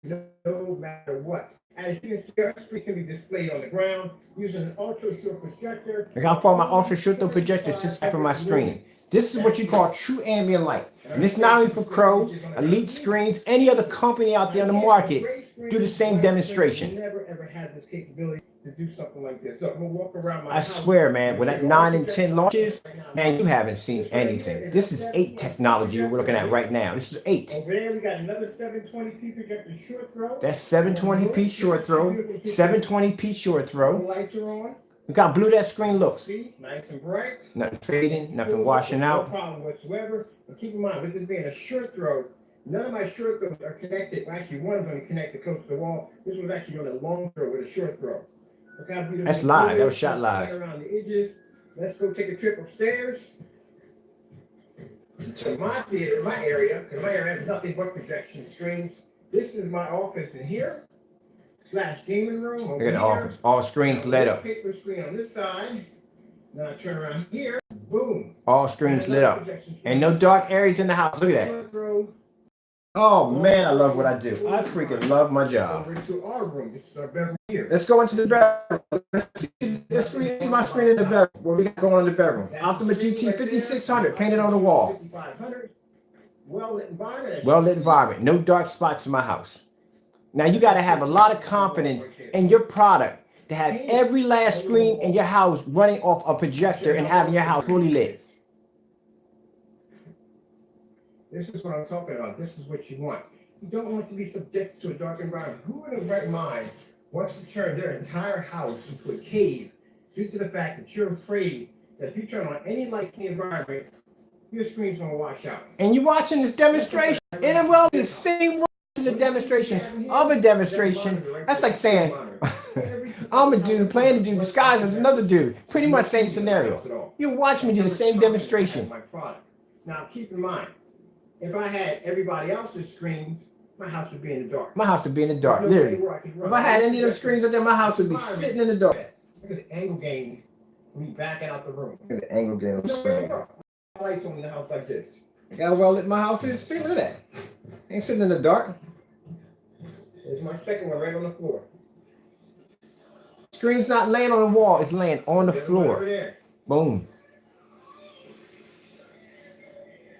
no matter what. As you can see, our screen can be displayed on the ground using an ultra short projector. Look how far my ultra short throw projector sits back from my screen. This is what you call true ambient light. And this not only for Crow, Elite Screens, any other company out there on the market do the same demonstration. Never ever had this capability to do something like this. So I'm gonna walk around my I swear, man, when that 9 and 10 launches, man, you haven't seen anything. This is 8 technology we're looking at right now. This is 8. Over there, we got another 720p projector short throw. That's 720p short throw, 720p short The throw. lights are on. Look how blue that screen looks. See, nice and bright. Nothing fading, nothing washing No out. problem whatsoever. But keep in mind, with this being a short throw, none of my short throws are connected. Well, actually, one is going to connect the close to the wall. This was actually on a long throw with a short throw. Look how beautiful. That's live. That was shot live. Around the edges. Let's go take a trip upstairs to my theater, my area, because my area has nothing but projection screens. This is my office in here. / gaming room. Look at the office. All screens lit up. Paper screen on this side. Now I turn around here. Boom. All screens lit up. And no dark areas in the house. Look at that. Oh man, I love what I do. I freaking love my job. Over to our room. This is our bedroom here. Let's go into the bedroom. Let's see my screen in the bedroom. What we got going on in the bedroom? Optima GT 5600 painted on the wall. 5500. Well-lit environment. Well-lit environment. No dark spots in my house. Now you got to have a lot of confidence in your product to have every last screen in your house running off a projector and having your house fully lit. This is what I'm talking about. This is what you want. You don't want to be subjected to a dark environment. Who in their right mind wants to turn their entire house into a cave due to the fact that you're afraid that if you turn on any lights in the environment, your screen's going to wash out? And you're watching this demonstration. And it will be the same the demonstration of a demonstration. That's like saying I'm a dude playing a dude disguised as another dude. Pretty much same scenario. You watch me do the same demonstration. Now keep in mind, if I had everybody else's screens, my house would be in the dark. My house would be in the dark, literally. If I had any of those screens up there, my house would be sitting in the dark. Look at the angle gain We backing out the room. Look at the angle getting on the screen. Lights on in the house like this. Look how well lit my house is. See, look at that. Ain't sitting in the dark. There's my second one right on the floor. Screen's not laying on the wall, it's laying on the floor. Boom.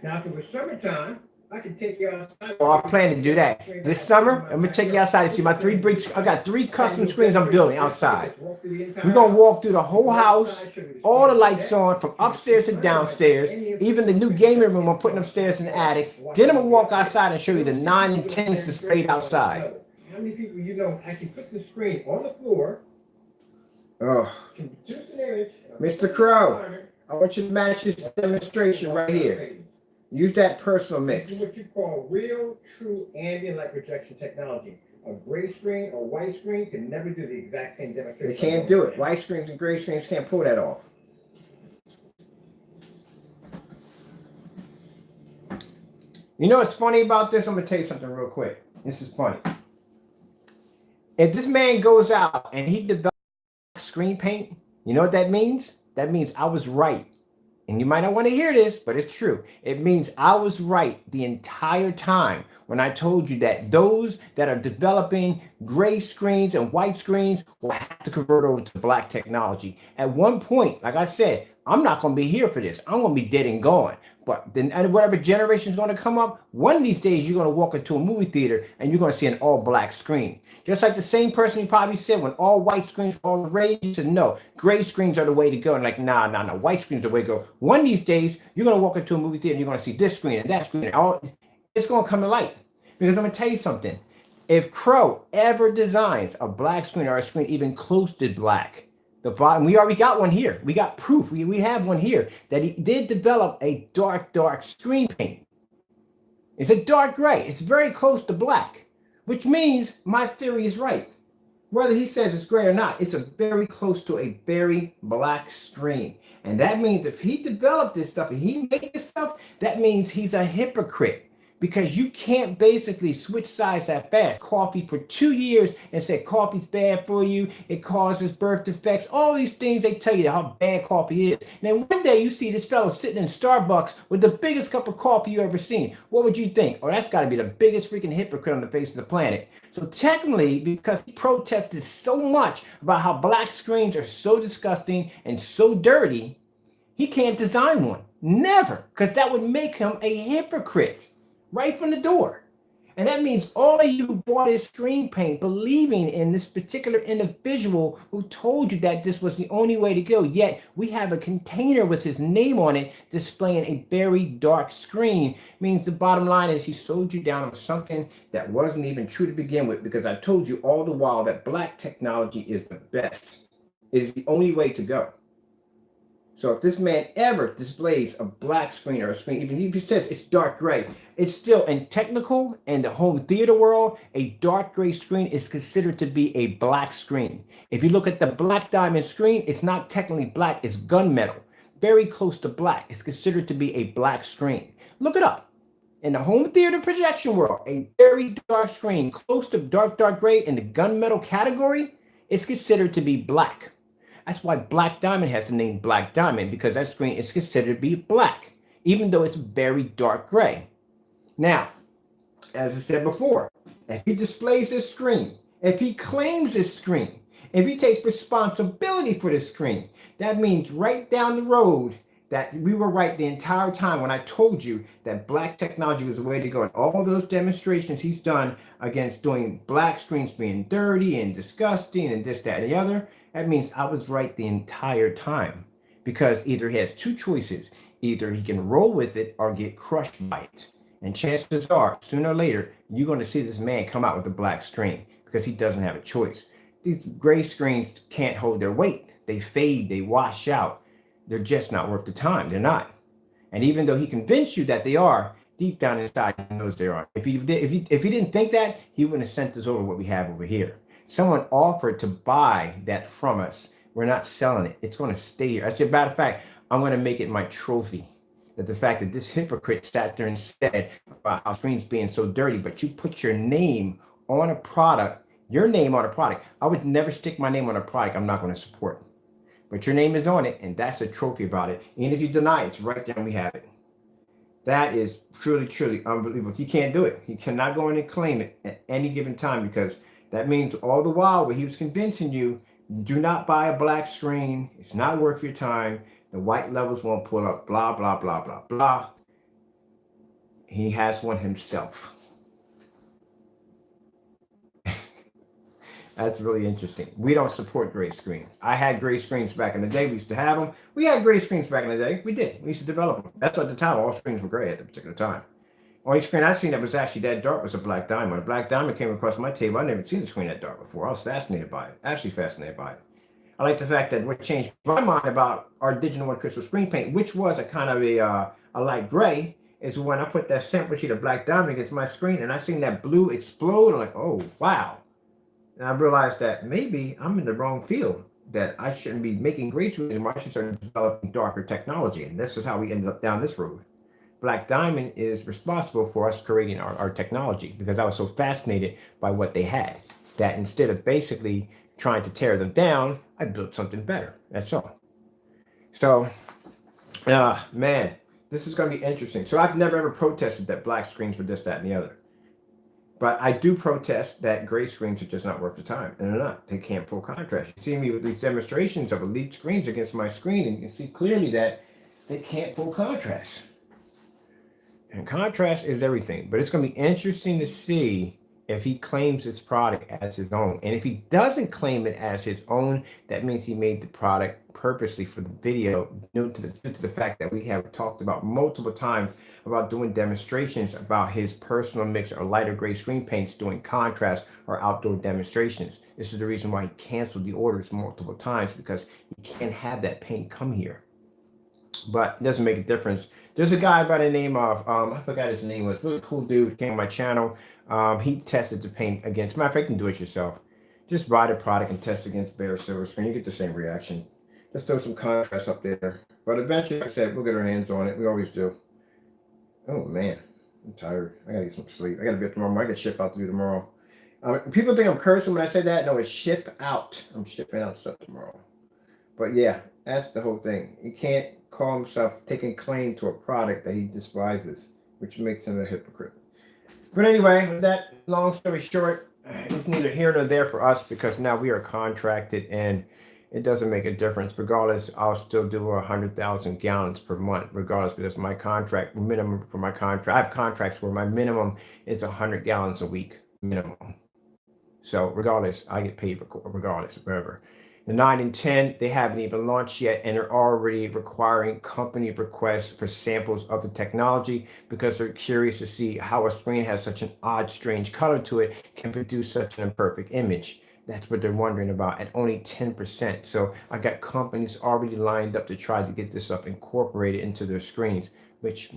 Now, if it was summertime, I could take you outside. Well, I plan to do that. This summer, I'm gonna take you outside and see my 3 bricks. I got 3 custom screens I'm building outside. We're gonna walk through the whole house, all the lights on, from upstairs to downstairs, even the new gaming room I'm putting upstairs in the attic. Then I'm gonna walk outside and show you the 9 and 10s displayed outside. How many people you know actually put the screen on the floor? Oh, Mr. Crow, I want you to match this demonstration right here. Use that personal mix. This is what you call real, true ambient light projection technology. A gray screen or white screen can never do the exact same demonstration. They can't do it. White screens and gray screens can't pull that off. You know what's funny about this? I'm going to tell you something real quick. This is funny. If this man goes out and he develops screen paint, you know what that means? That means I was right. And you might not want to hear this, but it's true. It means I was right the entire time when I told you that those that are developing gray screens and white screens will have to convert over to black technology. At one point, like I said, I'm not going to be here for this. I'm going to be dead and gone. But then whatever generation is going to come up, one of these days you're going to walk into a movie theater and you're going to see an all black screen. Just like the same person you probably said when all white screens were all the rage, you said, no, gray screens are the way to go. And like, nah, white screens are the way to go. One of these days, you're going to walk into a movie theater and you're going to see this screen and that screen. And it's going to come to light. Because I'm going to tell you something. If Crow ever designs a black screen or a screen even close to black, the bottom, we already got one here. We got proof. We have one here that he did develop a dark screen paint. It's a dark gray. It's very close to black, which means my theory is right. Whether he says it's gray or not, it's a very close to a very black screen. And that means if he developed this stuff and he made this stuff, that means he's a hypocrite. Because you can't basically switch sides that fast. Coffee for 2 years and say coffee's bad for you. It causes birth defects. All these things they tell you how bad coffee is. And then one day you see this fellow sitting in Starbucks with the biggest cup of coffee you ever seen. What would you think? Oh, that's got to be the biggest freaking hypocrite on the face of the planet. So technically, because he protested so much about how black screens are so disgusting and so dirty, he can't design one. Never. Because that would make him a hypocrite. Right from the door. And that means all of you who bought his screen paint believing in this particular individual who told you that this was the only way to go, yet we have a container with his name on it displaying a very dark screen, means the bottom line is he sold you down on something that wasn't even true to begin with, because I told you all the while that black technology is the best. It is the only way to go. So if this man ever displays a black screen or a screen, even if he says it's dark gray, it's still in technical and the home theater world, a dark gray screen is considered to be a black screen. If you look at the black diamond screen, it's not technically black, it's gunmetal. Very close to black. It's considered to be a black screen. Look it up. In the home theater projection world, a very dark screen, close to dark gray in the gunmetal category, is considered to be black. That's why Black Diamond has the name Black Diamond, because that screen is considered to be black, even though it's very dark gray. Now, as I said before, if he displays this screen, if he claims this screen, if he takes responsibility for this screen, that means right down the road that we were right the entire time when I told you that black technology was the way to go. And all those demonstrations he's done against doing black screens being dirty and disgusting and this, that, and the other, that means I was right the entire time, because either he has two choices. Either he can roll with it or get crushed by it. And chances are, sooner or later, you're going to see this man come out with a black screen, because he doesn't have a choice. These gray screens can't hold their weight. They fade, they wash out. They're just not worth the time. They're not. And even though he convinced you that they are, deep down inside, he knows they aren't. If he didn't think that, he wouldn't have sent us over what we have over here. Someone offered to buy that from us. We're not selling it. It's going to stay here. As a matter of fact, I'm going to make it my trophy. That the fact that this hypocrite sat there and said about how screens being so dirty, but you put your name on a product, your name on a product. I would never stick my name on a product I'm not going to support. but your name is on it, and that's a trophy about it. And if you deny it, it's right there and we have it. That is truly, truly unbelievable. You can't do it. You cannot go in and claim it at any given time, because that means all the while when he was convincing you, do not buy a black screen. It's not worth your time. The white levels won't pull up, blah, blah, blah, blah, blah. He has one himself. That's really interesting. We don't support gray screens. I had gray screens back in the day. We used to have them. We had gray screens back in the day. We did. We used to develop them. That's at the time. All screens were gray at the particular time. Only screen I seen that was actually that dark was a black diamond. When a black diamond came across my table, I never seen a screen that dark before. I was fascinated by it. Actually fascinated by it. I like the fact that what changed my mind about our digital one crystal screen paint, which was a kind of a light gray, is when I put that sample sheet of black diamond against my screen and I seen that blue explode. I'm like, oh, wow. And I realized that maybe I'm in the wrong field, that I shouldn't be making gray screens anymore. I should start developing darker technology. And this is how we ended up down this road. Black Diamond is responsible for us creating our technology, because I was so fascinated by what they had, that instead of basically trying to tear them down, I built something better. That's all. So, man, this is going to be interesting. So I've never ever protested that black screens were this, that, and the other. But I do protest that gray screens are just not worth the time. And they're not. They can't pull contrast. You see me with these demonstrations of elite screens against my screen, and you can see clearly that they can't pull contrast. And contrast is everything. But it's going to be interesting to see if he claims this product as his own. And if he doesn't claim it as his own, that means he made the product purposely for the video, due to the fact that we have talked about multiple times about doing demonstrations about his personal mix or lighter gray screen paints doing contrast or outdoor demonstrations. This is the reason why he canceled the orders multiple times, because he can't have that paint come here. But it doesn't make a difference. There's a guy by the name of, I forgot his name, was really cool dude, came on my channel. He tested the paint against, matter of fact, you can do it yourself. Just buy the product and test against bare silver screen. You get the same reaction. Let's throw some contrast up there. But eventually, like I said, we'll get our hands on it. We always do. Oh, man. I'm tired. I gotta get some sleep. I gotta be up tomorrow. I got ship out to do tomorrow. People think I'm cursing when I say that. No, it's ship out. I'm shipping out stuff tomorrow. But yeah, that's the whole thing. He can't call himself taking claim to a product that he despises, which makes him a hypocrite. But anyway, with that long story short, it's neither here nor there for us, because now we are contracted and it doesn't make a difference. Regardless, I'll still do 100,000 gallons per month, regardless, because my contract minimum for my contract, I have contracts where my minimum is 100 gallons a week minimum. So regardless, I get paid regardless, wherever. The 9 and 10, they haven't even launched yet, and they're already requiring company requests for samples of the technology, because they're curious to see how a screen has such an odd, strange color to it can produce such an imperfect image. That's what they're wondering about at only 10%. So I got companies already lined up to try to get this stuff incorporated into their screens, which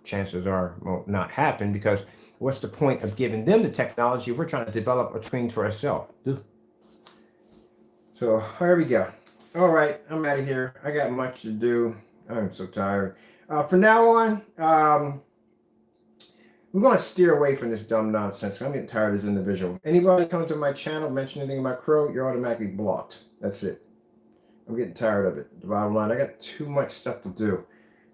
chances are won't not happen, because what's the point of giving them the technology if we're trying to develop a screen for ourselves? So here we go. All right, I'm out of here. I got much to do. I'm so tired. From now on, we're going to steer away from this dumb nonsense. I'm getting tired of this individual. Anybody comes to my channel, mention anything about Crow, you're automatically blocked. That's it. I'm getting tired of it. The bottom line, I got too much stuff to do.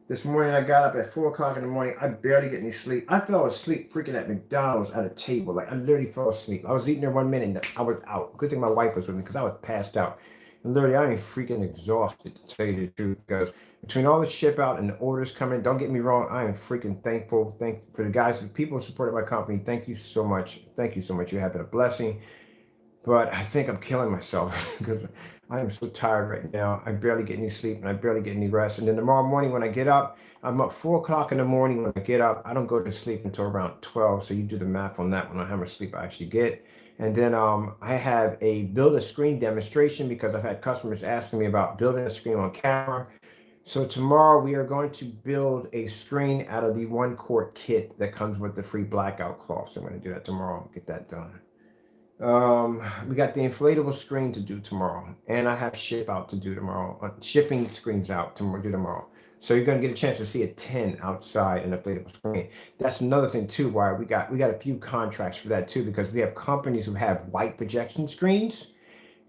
This morning, I got up at 4 o'clock in the morning. I barely get any sleep. I fell asleep freaking at McDonald's at a table. Like, I literally fell asleep. I was eating there 1 minute and I was out. Good thing my wife was with me, because I was passed out. And literally, I am freaking exhausted, to tell you the truth, because between all the ship out and the orders coming, don't get me wrong, I am freaking thankful. For the guys, the people who supported my company. Thank you so much. Thank you so much. You have been a blessing. But I think I'm killing myself because I am so tired right now. I barely get any sleep and I barely get any rest. And then tomorrow morning when I get up, I'm up 4 o'clock in the morning. When I get up, I don't go to sleep until around 12. So you do the math on that one, how much sleep I actually get. And then I have a build a screen demonstration, because I've had customers asking me about building a screen on camera. So tomorrow we are going to build a screen out of the 1-quart kit that comes with the free blackout cloth. So I'm going to do that tomorrow, get that done. We got the inflatable screen to do tomorrow, and I have ship out to do tomorrow, shipping screens out to do tomorrow. So you're going to get a chance to see a 10 outside an inflatable screen. That's another thing too, why we got a few contracts for that too, because we have companies who have white projection screens.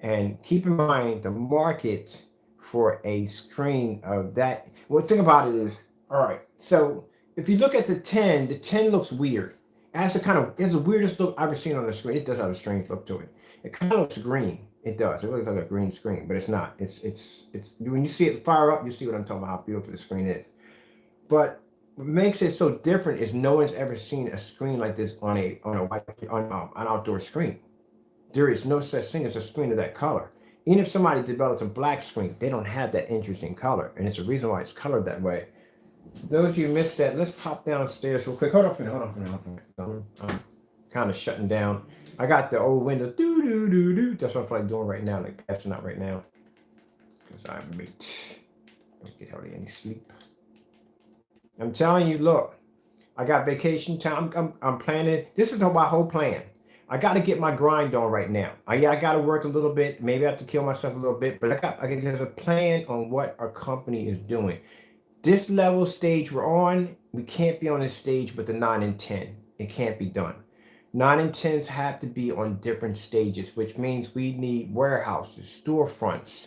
And keep in mind, the market for a screen of that. Well, the thing about it is, all right, so if you look at the 10 looks weird. It has the weirdest look I've ever seen on the screen. It does have a strange look to it. It kind of looks green. It does. It looks like a green screen, but it's not. It's when you see it fire up, you see what I'm talking about, how beautiful the screen is. But what makes it so different is no one's ever seen a screen like this on an outdoor screen. There is no such thing as a screen of that color. Even if somebody develops a black screen, they don't have that interesting color, and it's a reason why it's colored that way. Those of you missed that, let's pop downstairs real quick. Hold on for a minute. I'm kind of shutting down. I got the old window. That's what I feel like doing right now, like passing out right now. Because I'm late. Don't get hardly any sleep. I'm telling you, look, I got vacation time. I'm planning. This is my whole plan. I got to get my grind on right now. I got to work a little bit. Maybe I have to kill myself a little bit, but there's a plan on what our company is doing. This level stage we're on, we can't be on this stage with the 9 and 10. It can't be done. 9 and 10s have to be on different stages, which means we need warehouses, storefronts.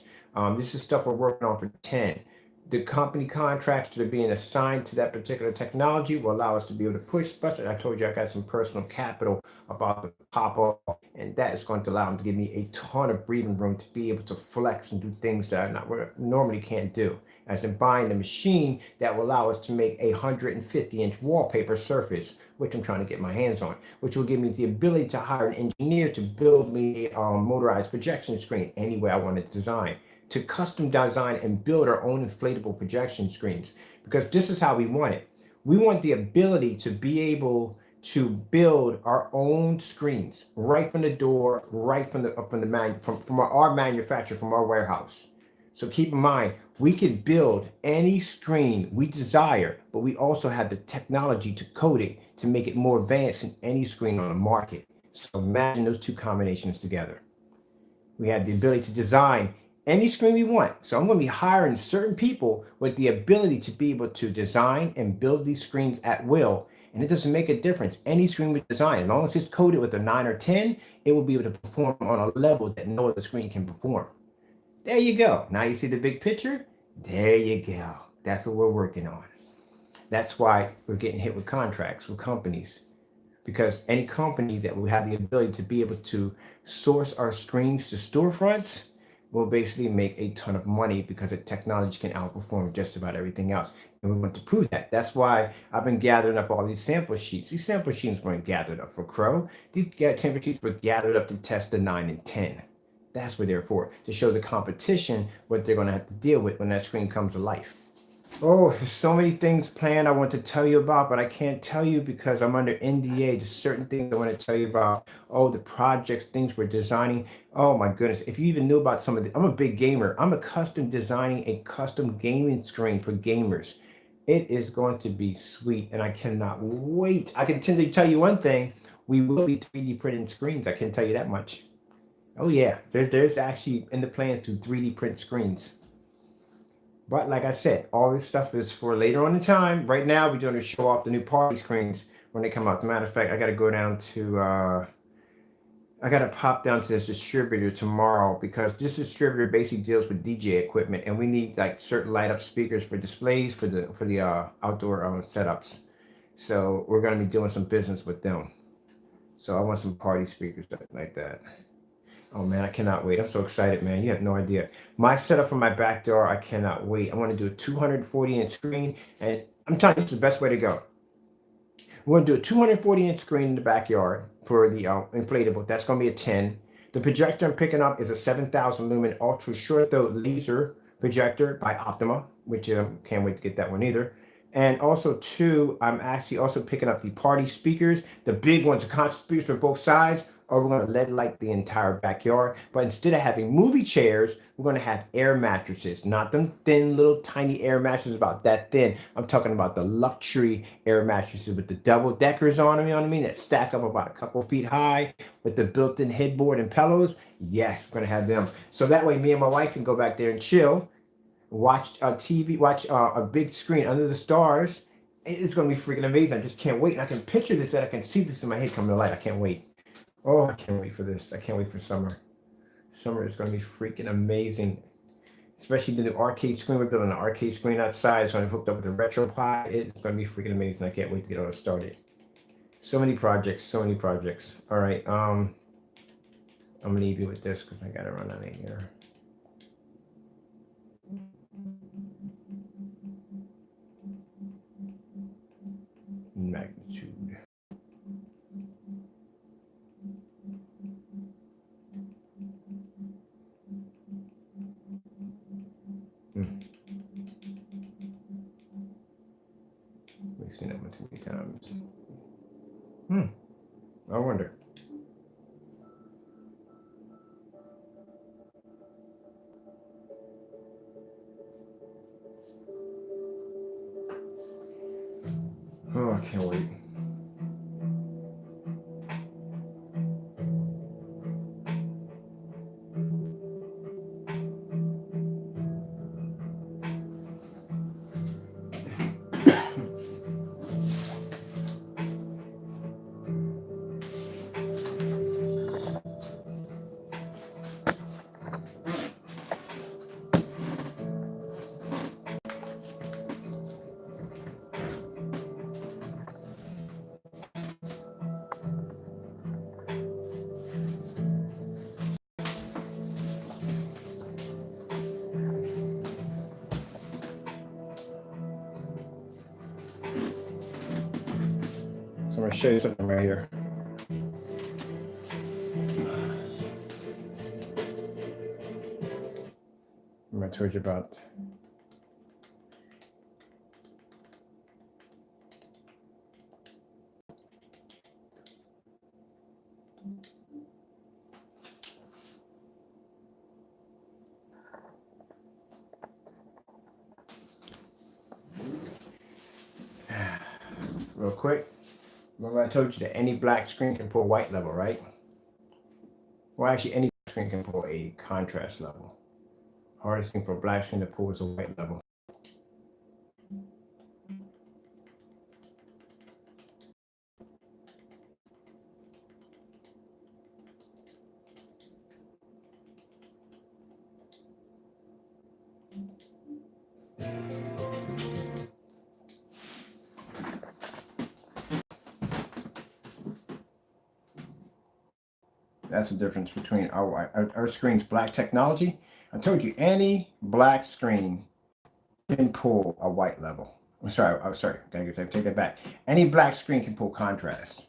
This is stuff we're working on for 10. The company contracts that are being assigned to that particular technology will allow us to be able to push, especially I told you I got some personal capital about to pop up, and that is going to allow them to give me a ton of breathing room to be able to flex and do things that I normally can't do. As in buying the machine that will allow us to make a 150-inch wallpaper surface, which I'm trying to get my hands on, which will give me the ability to hire an engineer to build me a motorized projection screen any way I want to design, to custom design and build our own inflatable projection screens, because this is how we want it. We want the ability to be able to build our own screens right from the door, right from our manufacturer, from our warehouse. So keep in mind, we can build any screen we desire, but we also have the technology to code it to make it more advanced than any screen on the market. So imagine those two combinations together. We have the ability to design any screen we want. So I'm going to be hiring certain people with the ability to be able to design and build these screens at will. And it doesn't make a difference. Any screen we design, as long as it's coded with a 9 or 10, it will be able to perform on a level that no other screen can perform. There you go. Now you see the big picture? There you go. That's what we're working on. That's why we're getting hit with contracts with companies. Because any company that will have the ability to be able to source our screens to storefronts will basically make a ton of money, because the technology can outperform just about everything else. And we want to prove that. That's why I've been gathering up all these sample sheets. These sample sheets weren't gathered up for Crow. These sample sheets were gathered up to test the 9 and 10. That's what they're for, to show the competition what they're going to have to deal with when that screen comes to life. Oh, there's so many things planned I want to tell you about, but I can't tell you because I'm under NDA. There's certain things I want to tell you about. Oh, the projects, things we're designing. Oh my goodness. If you even knew about some of the, I'm a big gamer. I'm a custom designing a custom gaming screen for gamers. It is going to be sweet, and I cannot wait. I can tell you one thing. We will be 3D printing screens. I can tell you that much. Oh yeah, there's actually in the plans to 3D print screens. But like I said, all this stuff is for later on in time. Right now, we're doing to show off the new party screens when they come out. As a matter of fact, I got to go down to, I got to pop down to this distributor tomorrow, because this distributor basically deals with DJ equipment, and we need like certain light up speakers for displays for the outdoor setups. So we're going to be doing some business with them. So I want some party speakers like that. Oh man, I cannot wait. I'm so excited, man. You have no idea. My setup for my back door, I cannot wait. I want to do a 240-inch screen, and I'm telling you, this is the best way to go. We're going to do a 240-inch screen in the backyard for the inflatable. That's going to be a 10. The projector I'm picking up is a 7,000 lumen ultra short throw laser projector by Optima, which can't wait to get that one either. And also two, I'm actually also picking up the party speakers, the big ones, the concert speakers for both sides. Or we're going to LED light the entire backyard. But instead of having movie chairs, we're going to have air mattresses. Not them thin, little tiny air mattresses about that thin. I'm talking about the luxury air mattresses with the double deckers on them, you know what I mean? That stack up about a couple feet high with the built-in headboard and pillows. Yes, we're going to have them. So that way me and my wife can go back there and chill, watch TV, watch a big screen under the stars. It's going to be freaking amazing. I just can't wait. I can picture this, and I can see this in my head coming to light. I can't wait. Oh, I can't wait for this. I can't wait for summer. Summer is going to be freaking amazing. especially the new arcade screen. We're building an arcade screen outside. It's going to be hooked up with a RetroPie. It's going to be freaking amazing. I can't wait to get all started. So many projects, so many projects. All right, I'm gonna leave you with this because I gotta run out of here. Magnitude. We've seen that one too many times. I wonder. Oh, I can't wait. So I'm going to show you something right here. I told you about. Real quick. Remember I told you that any black screen can pull white level, right? Well, actually, any screen can pull a contrast level. Hardest thing for a black screen to pull is a white level. That's the difference between our screen's black technology. I told you any black screen can pull a white level. I'm sorry, gotta take that back. Any black screen can pull contrast.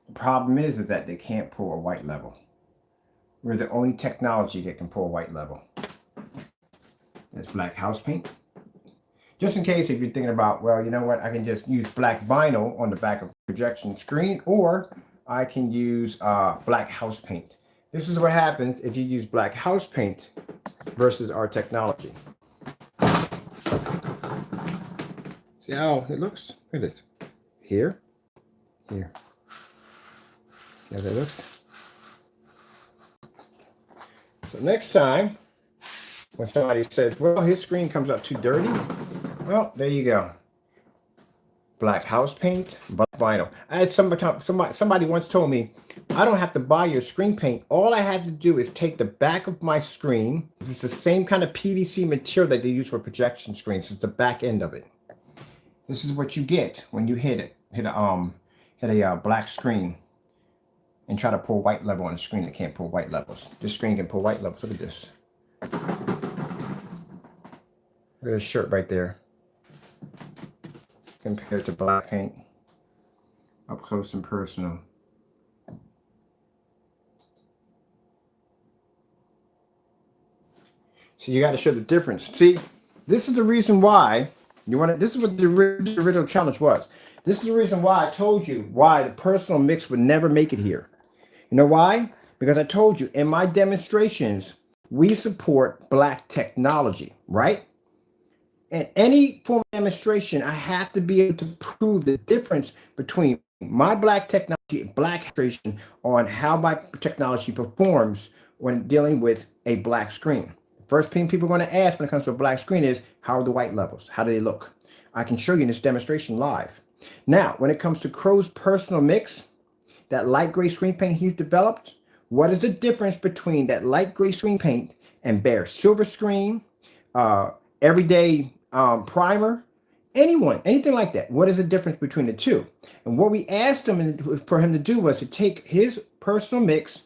The problem is that they can't pull a white level. We're the only technology that can pull a white level. That's black house paint. Just in case if you're thinking about, well, you know what, I can just use black vinyl on the back of the projection screen, or I can use black house paint. This is what happens if you use black house paint versus our technology. See how it looks? Look at this. Here. See how that looks? So next time, when somebody says, well, his screen comes up too dirty, well, there you go. Black house paint, black vinyl. I had somebody once told me, I don't have to buy your screen paint. All I had to do is take the back of my screen. It's the same kind of PVC material that they use for projection screens. It's the back end of it. This is what you get when you hit a black screen and try to pull white level on a screen that can't pull white levels. This screen can pull white levels. Look at this. Look at this shirt right there. Compared to black paint, up close and personal. So you got to show the difference. See, this is the reason why this is what the original challenge was. This is the reason why I told you why the personal mix would never make it here. You know why? Because I told you in my demonstrations, we support black technology, right? In any form of demonstration, I have to be able to prove the difference between my black technology and black demonstration on how my technology performs when dealing with a black screen. The first thing people are going to ask when it comes to a black screen is, how are the white levels? How do they look? I can show you in this demonstration live. Now, when it comes to Crow's personal mix, that light gray screen paint he's developed, what is the difference between that light gray screen paint and Bear's silver screen, everyday primer, anything like that. What is the difference between the two? And what we asked him for him to do was to take his personal mix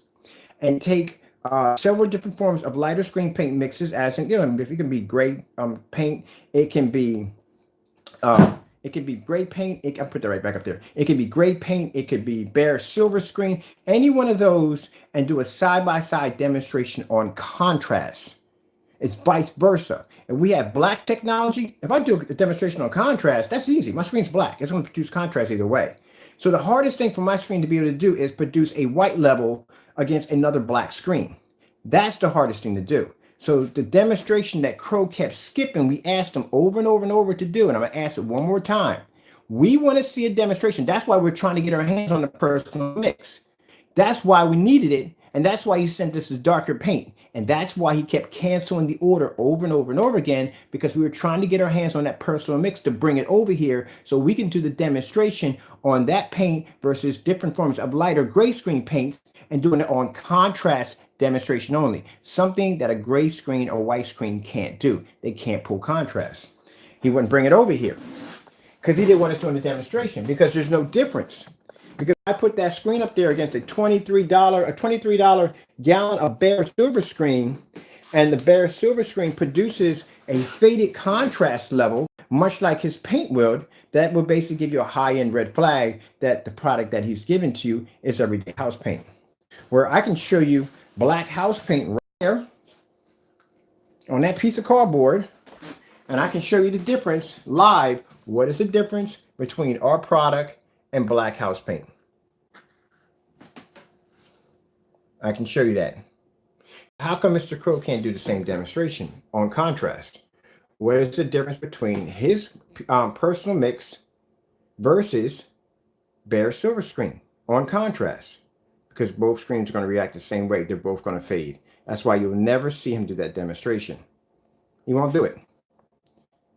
and take several different forms of lighter screen paint mixes, as in, it can be gray paint, it can be gray paint. I'll put that right back up there. It can be gray paint. It could be bare silver screen. Any one of those, and do a side-by-side demonstration on contrast. It's vice versa. If we have black technology, if I do a demonstration on contrast, that's easy. My screen's black. It's going to produce contrast either way. So the hardest thing for my screen to be able to do is produce a white level against another black screen. That's the hardest thing to do. So the demonstration that Crow kept skipping, we asked him over and over and over to do, and I'm going to ask it one more time. We want to see a demonstration. That's why we're trying to get our hands on the personal mix. That's why we needed it, and that's why he sent us the darker paint. And that's why he kept canceling the order over and over and over again, because we were trying to get our hands on that personal mix to bring it over here so we can do the demonstration on that paint versus different forms of lighter gray screen paints and doing it on contrast demonstration only. Something that a gray screen or white screen can't do. They can't pull contrast. He wouldn't bring it over here because he didn't want us doing the demonstration, because there's no difference. Because I put that screen up there against a $23 gallon of bare silver screen, and the bare silver screen produces a faded contrast level, much like his paint would, that will basically give you a high-end red flag that the product that he's given to you is everyday house paint. Where I can show you black house paint right there on that piece of cardboard, and I can show you the difference live. What is the difference between our product and black house paint? I can show you that. How come Mr. Crow can't do the same demonstration on contrast? What is the difference between his personal mix versus bare silver screen on contrast? Because both screens are going to react the same way. They're both going to fade. That's why you'll never see him do that demonstration. He won't do it.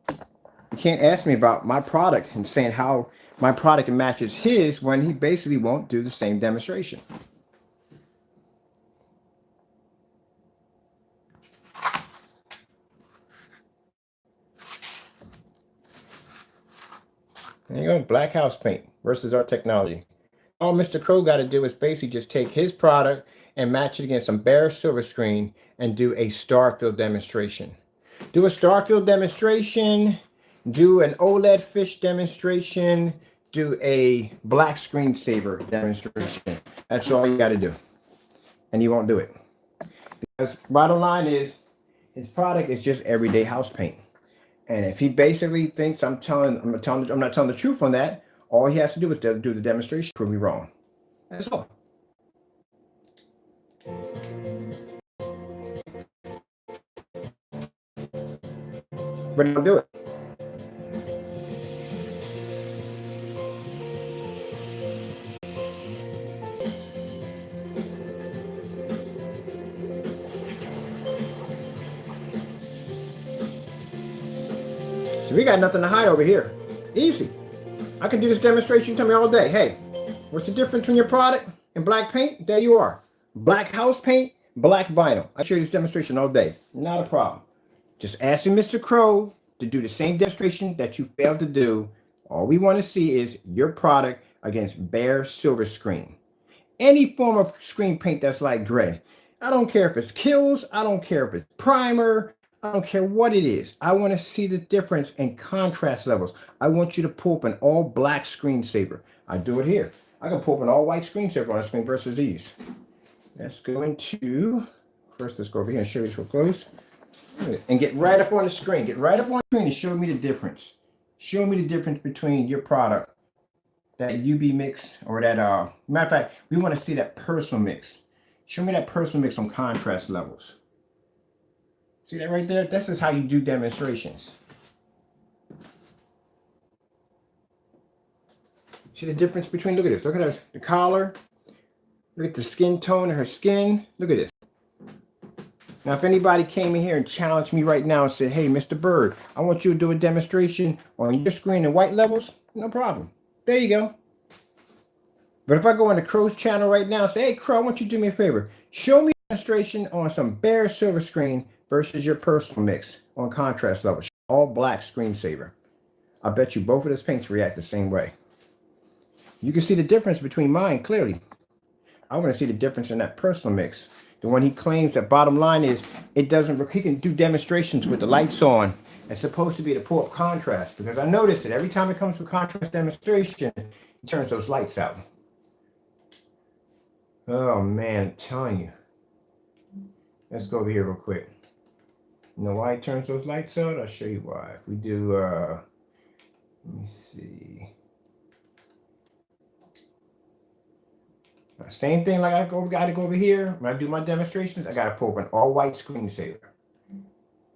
You can't ask me about my product and saying how my product matches his when he basically won't do the same demonstration. There you go, black house paint versus our technology. All Mr. Crow got to do is basically just take his product and match it against some bare silver screen and do a star fill demonstration. Do a star fill demonstration, do an OLED fish demonstration, do a black screensaver demonstration. That's all you got to do. And you won't do it. Because bottom line is, his product is just everyday house paint. And if he basically thinks I'm not telling the truth on that, all he has to do is do the demonstration, prove me wrong. That's all. But he'll do it. So we got nothing to hide over here. Easy. I can do this demonstration. Tell me all day. Hey, what's the difference between your product and black paint? There you are. Black house paint, black vinyl. I show you this demonstration all day. Not a problem. Just asking Mr. Crow to do the same demonstration that you failed to do. All we want to see is your product against bare silver screen. Any form of screen paint that's like gray. I don't care if it's Kills. I don't care if it's primer. I don't care what it is. I want to see the difference in contrast levels. I want you to pull up an all black screensaver. I do it here. I can pull up an all white screensaver on a screen versus these. Let's go into, first let's go over here and show you this real close. And get right up on the screen. Get right up on the screen and show me the difference. Show me the difference between your product, that UV mix, or that, matter of fact, we want to see that personal mix. Show me that personal mix on contrast levels. See that right there? This is how you do demonstrations. See the difference between, look at this. Look at the collar. Look at the skin tone of her skin. Look at this. Now, if anybody came in here and challenged me right now and said, hey, Mr. Bird, I want you to do a demonstration on your screen in white levels, no problem. There you go. But if I go into Crow's channel right now and say, hey, Crow, I want you to do me a favor. Show me a demonstration on some bare silver screen versus your personal mix on contrast level. All black screensaver. I bet you both of those paints react the same way. You can see the difference between mine clearly. I want to see the difference in that personal mix. The one he claims that bottom line is it doesn't, he can do demonstrations with the lights on. It's supposed to be to pull up contrast, because I noticed that every time it comes to a contrast demonstration, he turns those lights out. Oh man, I'm telling you. Let's go over here real quick. You know why he turns those lights out? I'll show you why. If we do, let me see. Same thing like I gotta go over here. When I do my demonstrations, I gotta pull up an all white screensaver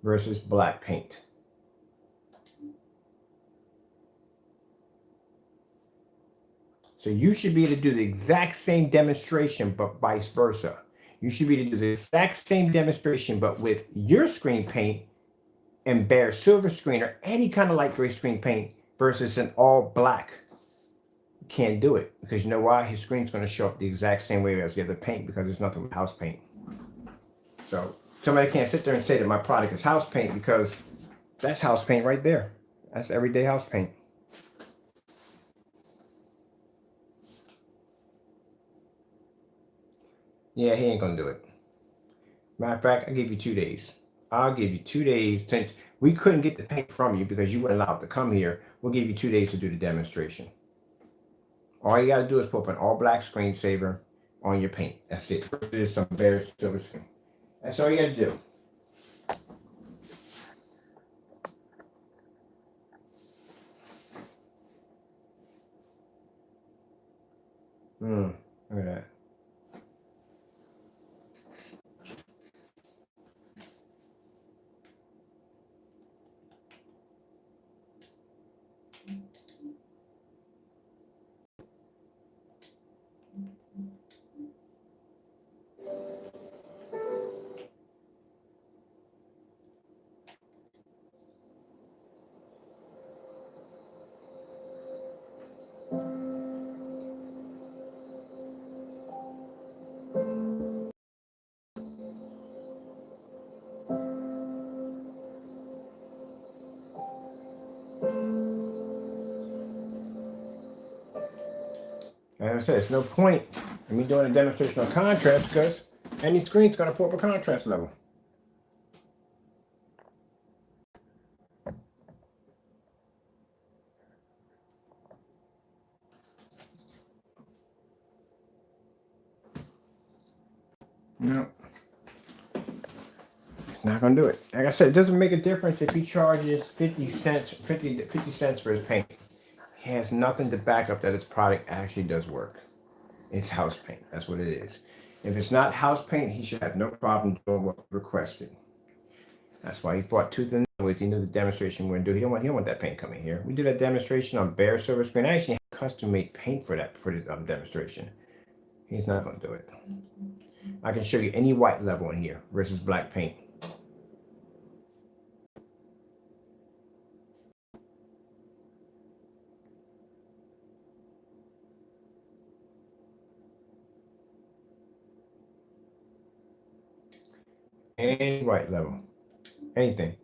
versus black paint. So you should be able to do the exact same demonstration, but vice versa. You should be able to do the exact same demonstration, but with your screen paint and bare silver screen or any kind of light gray screen paint versus an all black. You can't do it because you know why? His screen's going to show up the exact same way as the other paint because there's nothing with house paint. So somebody can't sit there and say that my product is house paint because that's house paint right there. That's everyday house paint. Yeah, he ain't gonna do it. Matter of fact, I'll give you 2 days. I'll give you 2 days. Since we couldn't get the paint from you because you weren't allowed to come here, we'll give you 2 days to do the demonstration. All you gotta do is put up an all black screensaver on your paint. That's it. There's some bare silver screen. That's all you gotta do. Look at that. Like I said, there's no point in me doing a demonstration on contrast because any screen's going to pull up a contrast level. No. Not going to do it. Like I said, it doesn't make a difference if he charges 50 cents for his paint. He has nothing to back up that his product actually does work. It's house paint. That's what it is. If it's not house paint, he should have no problem doing what requested. That's why he fought tooth and nail with. He knew the demonstration we're going to do. He don't want that paint coming here. We did that demonstration on bare silver screen. I actually had custom made paint for that for this demonstration. He's not going to do it. I can show you any white level in here versus black paint. Any white level. Anything.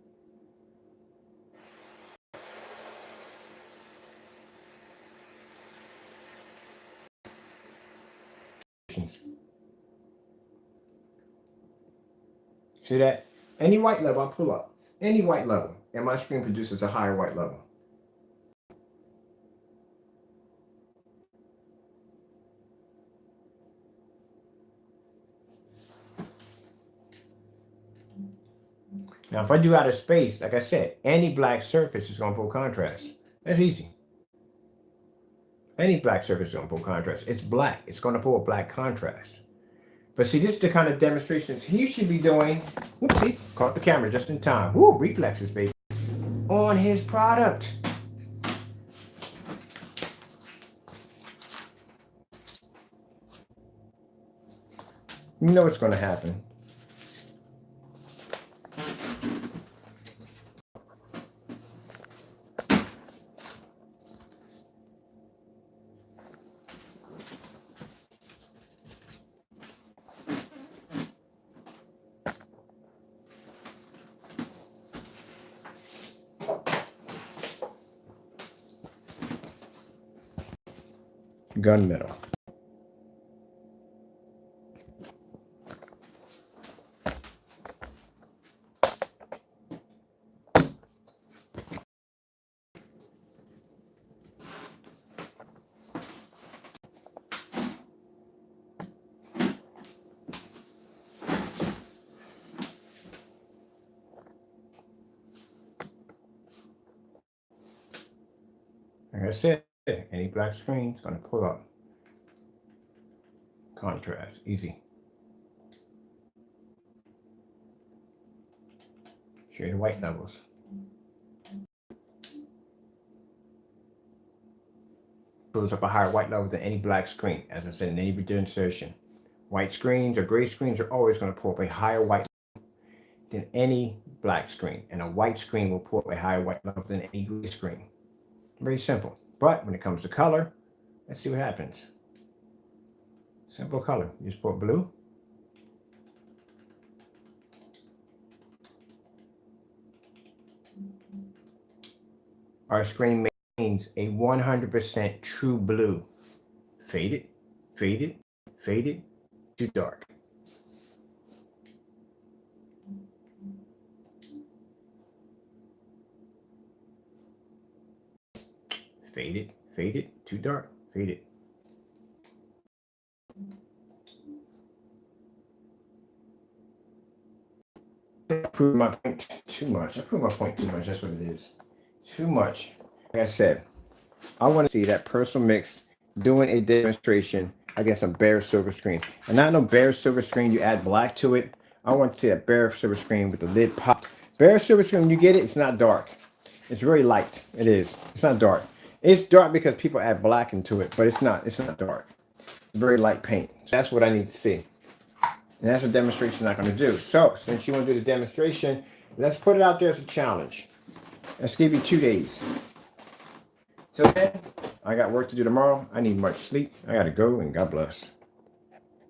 See that? Any white level, I'll pull up. Any white level. And my screen produces a higher white level. Now, if I do outer space, like I said, any black surface is going to pull contrast. That's easy. Any black surface is going to pull contrast. It's black. It's going to pull a black contrast. But see, this is the kind of demonstrations he should be doing. Whoopsie, caught the camera just in time. Woo, reflexes, baby. On his product. You know what's going to happen. gunmetal. Like I said, any black screen is going to pull up. Contrast, easy. Show you the white levels. Pulls up a higher white level than any black screen. As I said, in any video insertion. White screens or gray screens are always going to pull up a higher white level than any black screen. And a white screen will pull up a higher white level than any gray screen. Very simple. But when it comes to color, let's see what happens. Simple color. You just put blue. Our screen maintains a 100% true blue. Faded, faded, faded, too dark. Faded, faded, too dark, faded. I prove my point too much. I prove my point too much. That's what it is. Too much. Like I said, I want to see that Personal Mix doing a demonstration against a bare silver screen. And not no bare silver screen, you add black to it. I want to see a bare silver screen with the lid popped. Bare silver screen, when you get it, it's not dark. It's very light. It is. It's not dark. It's dark because people add black into it, but it's not dark. It's very light paint. So that's what I need to see. And that's a demonstration I'm not going to do. So since you want to do the demonstration, let's put it out there as a challenge. Let's give you 2 days. Till then, I got work to do tomorrow. I need much sleep. I got to go, and God bless.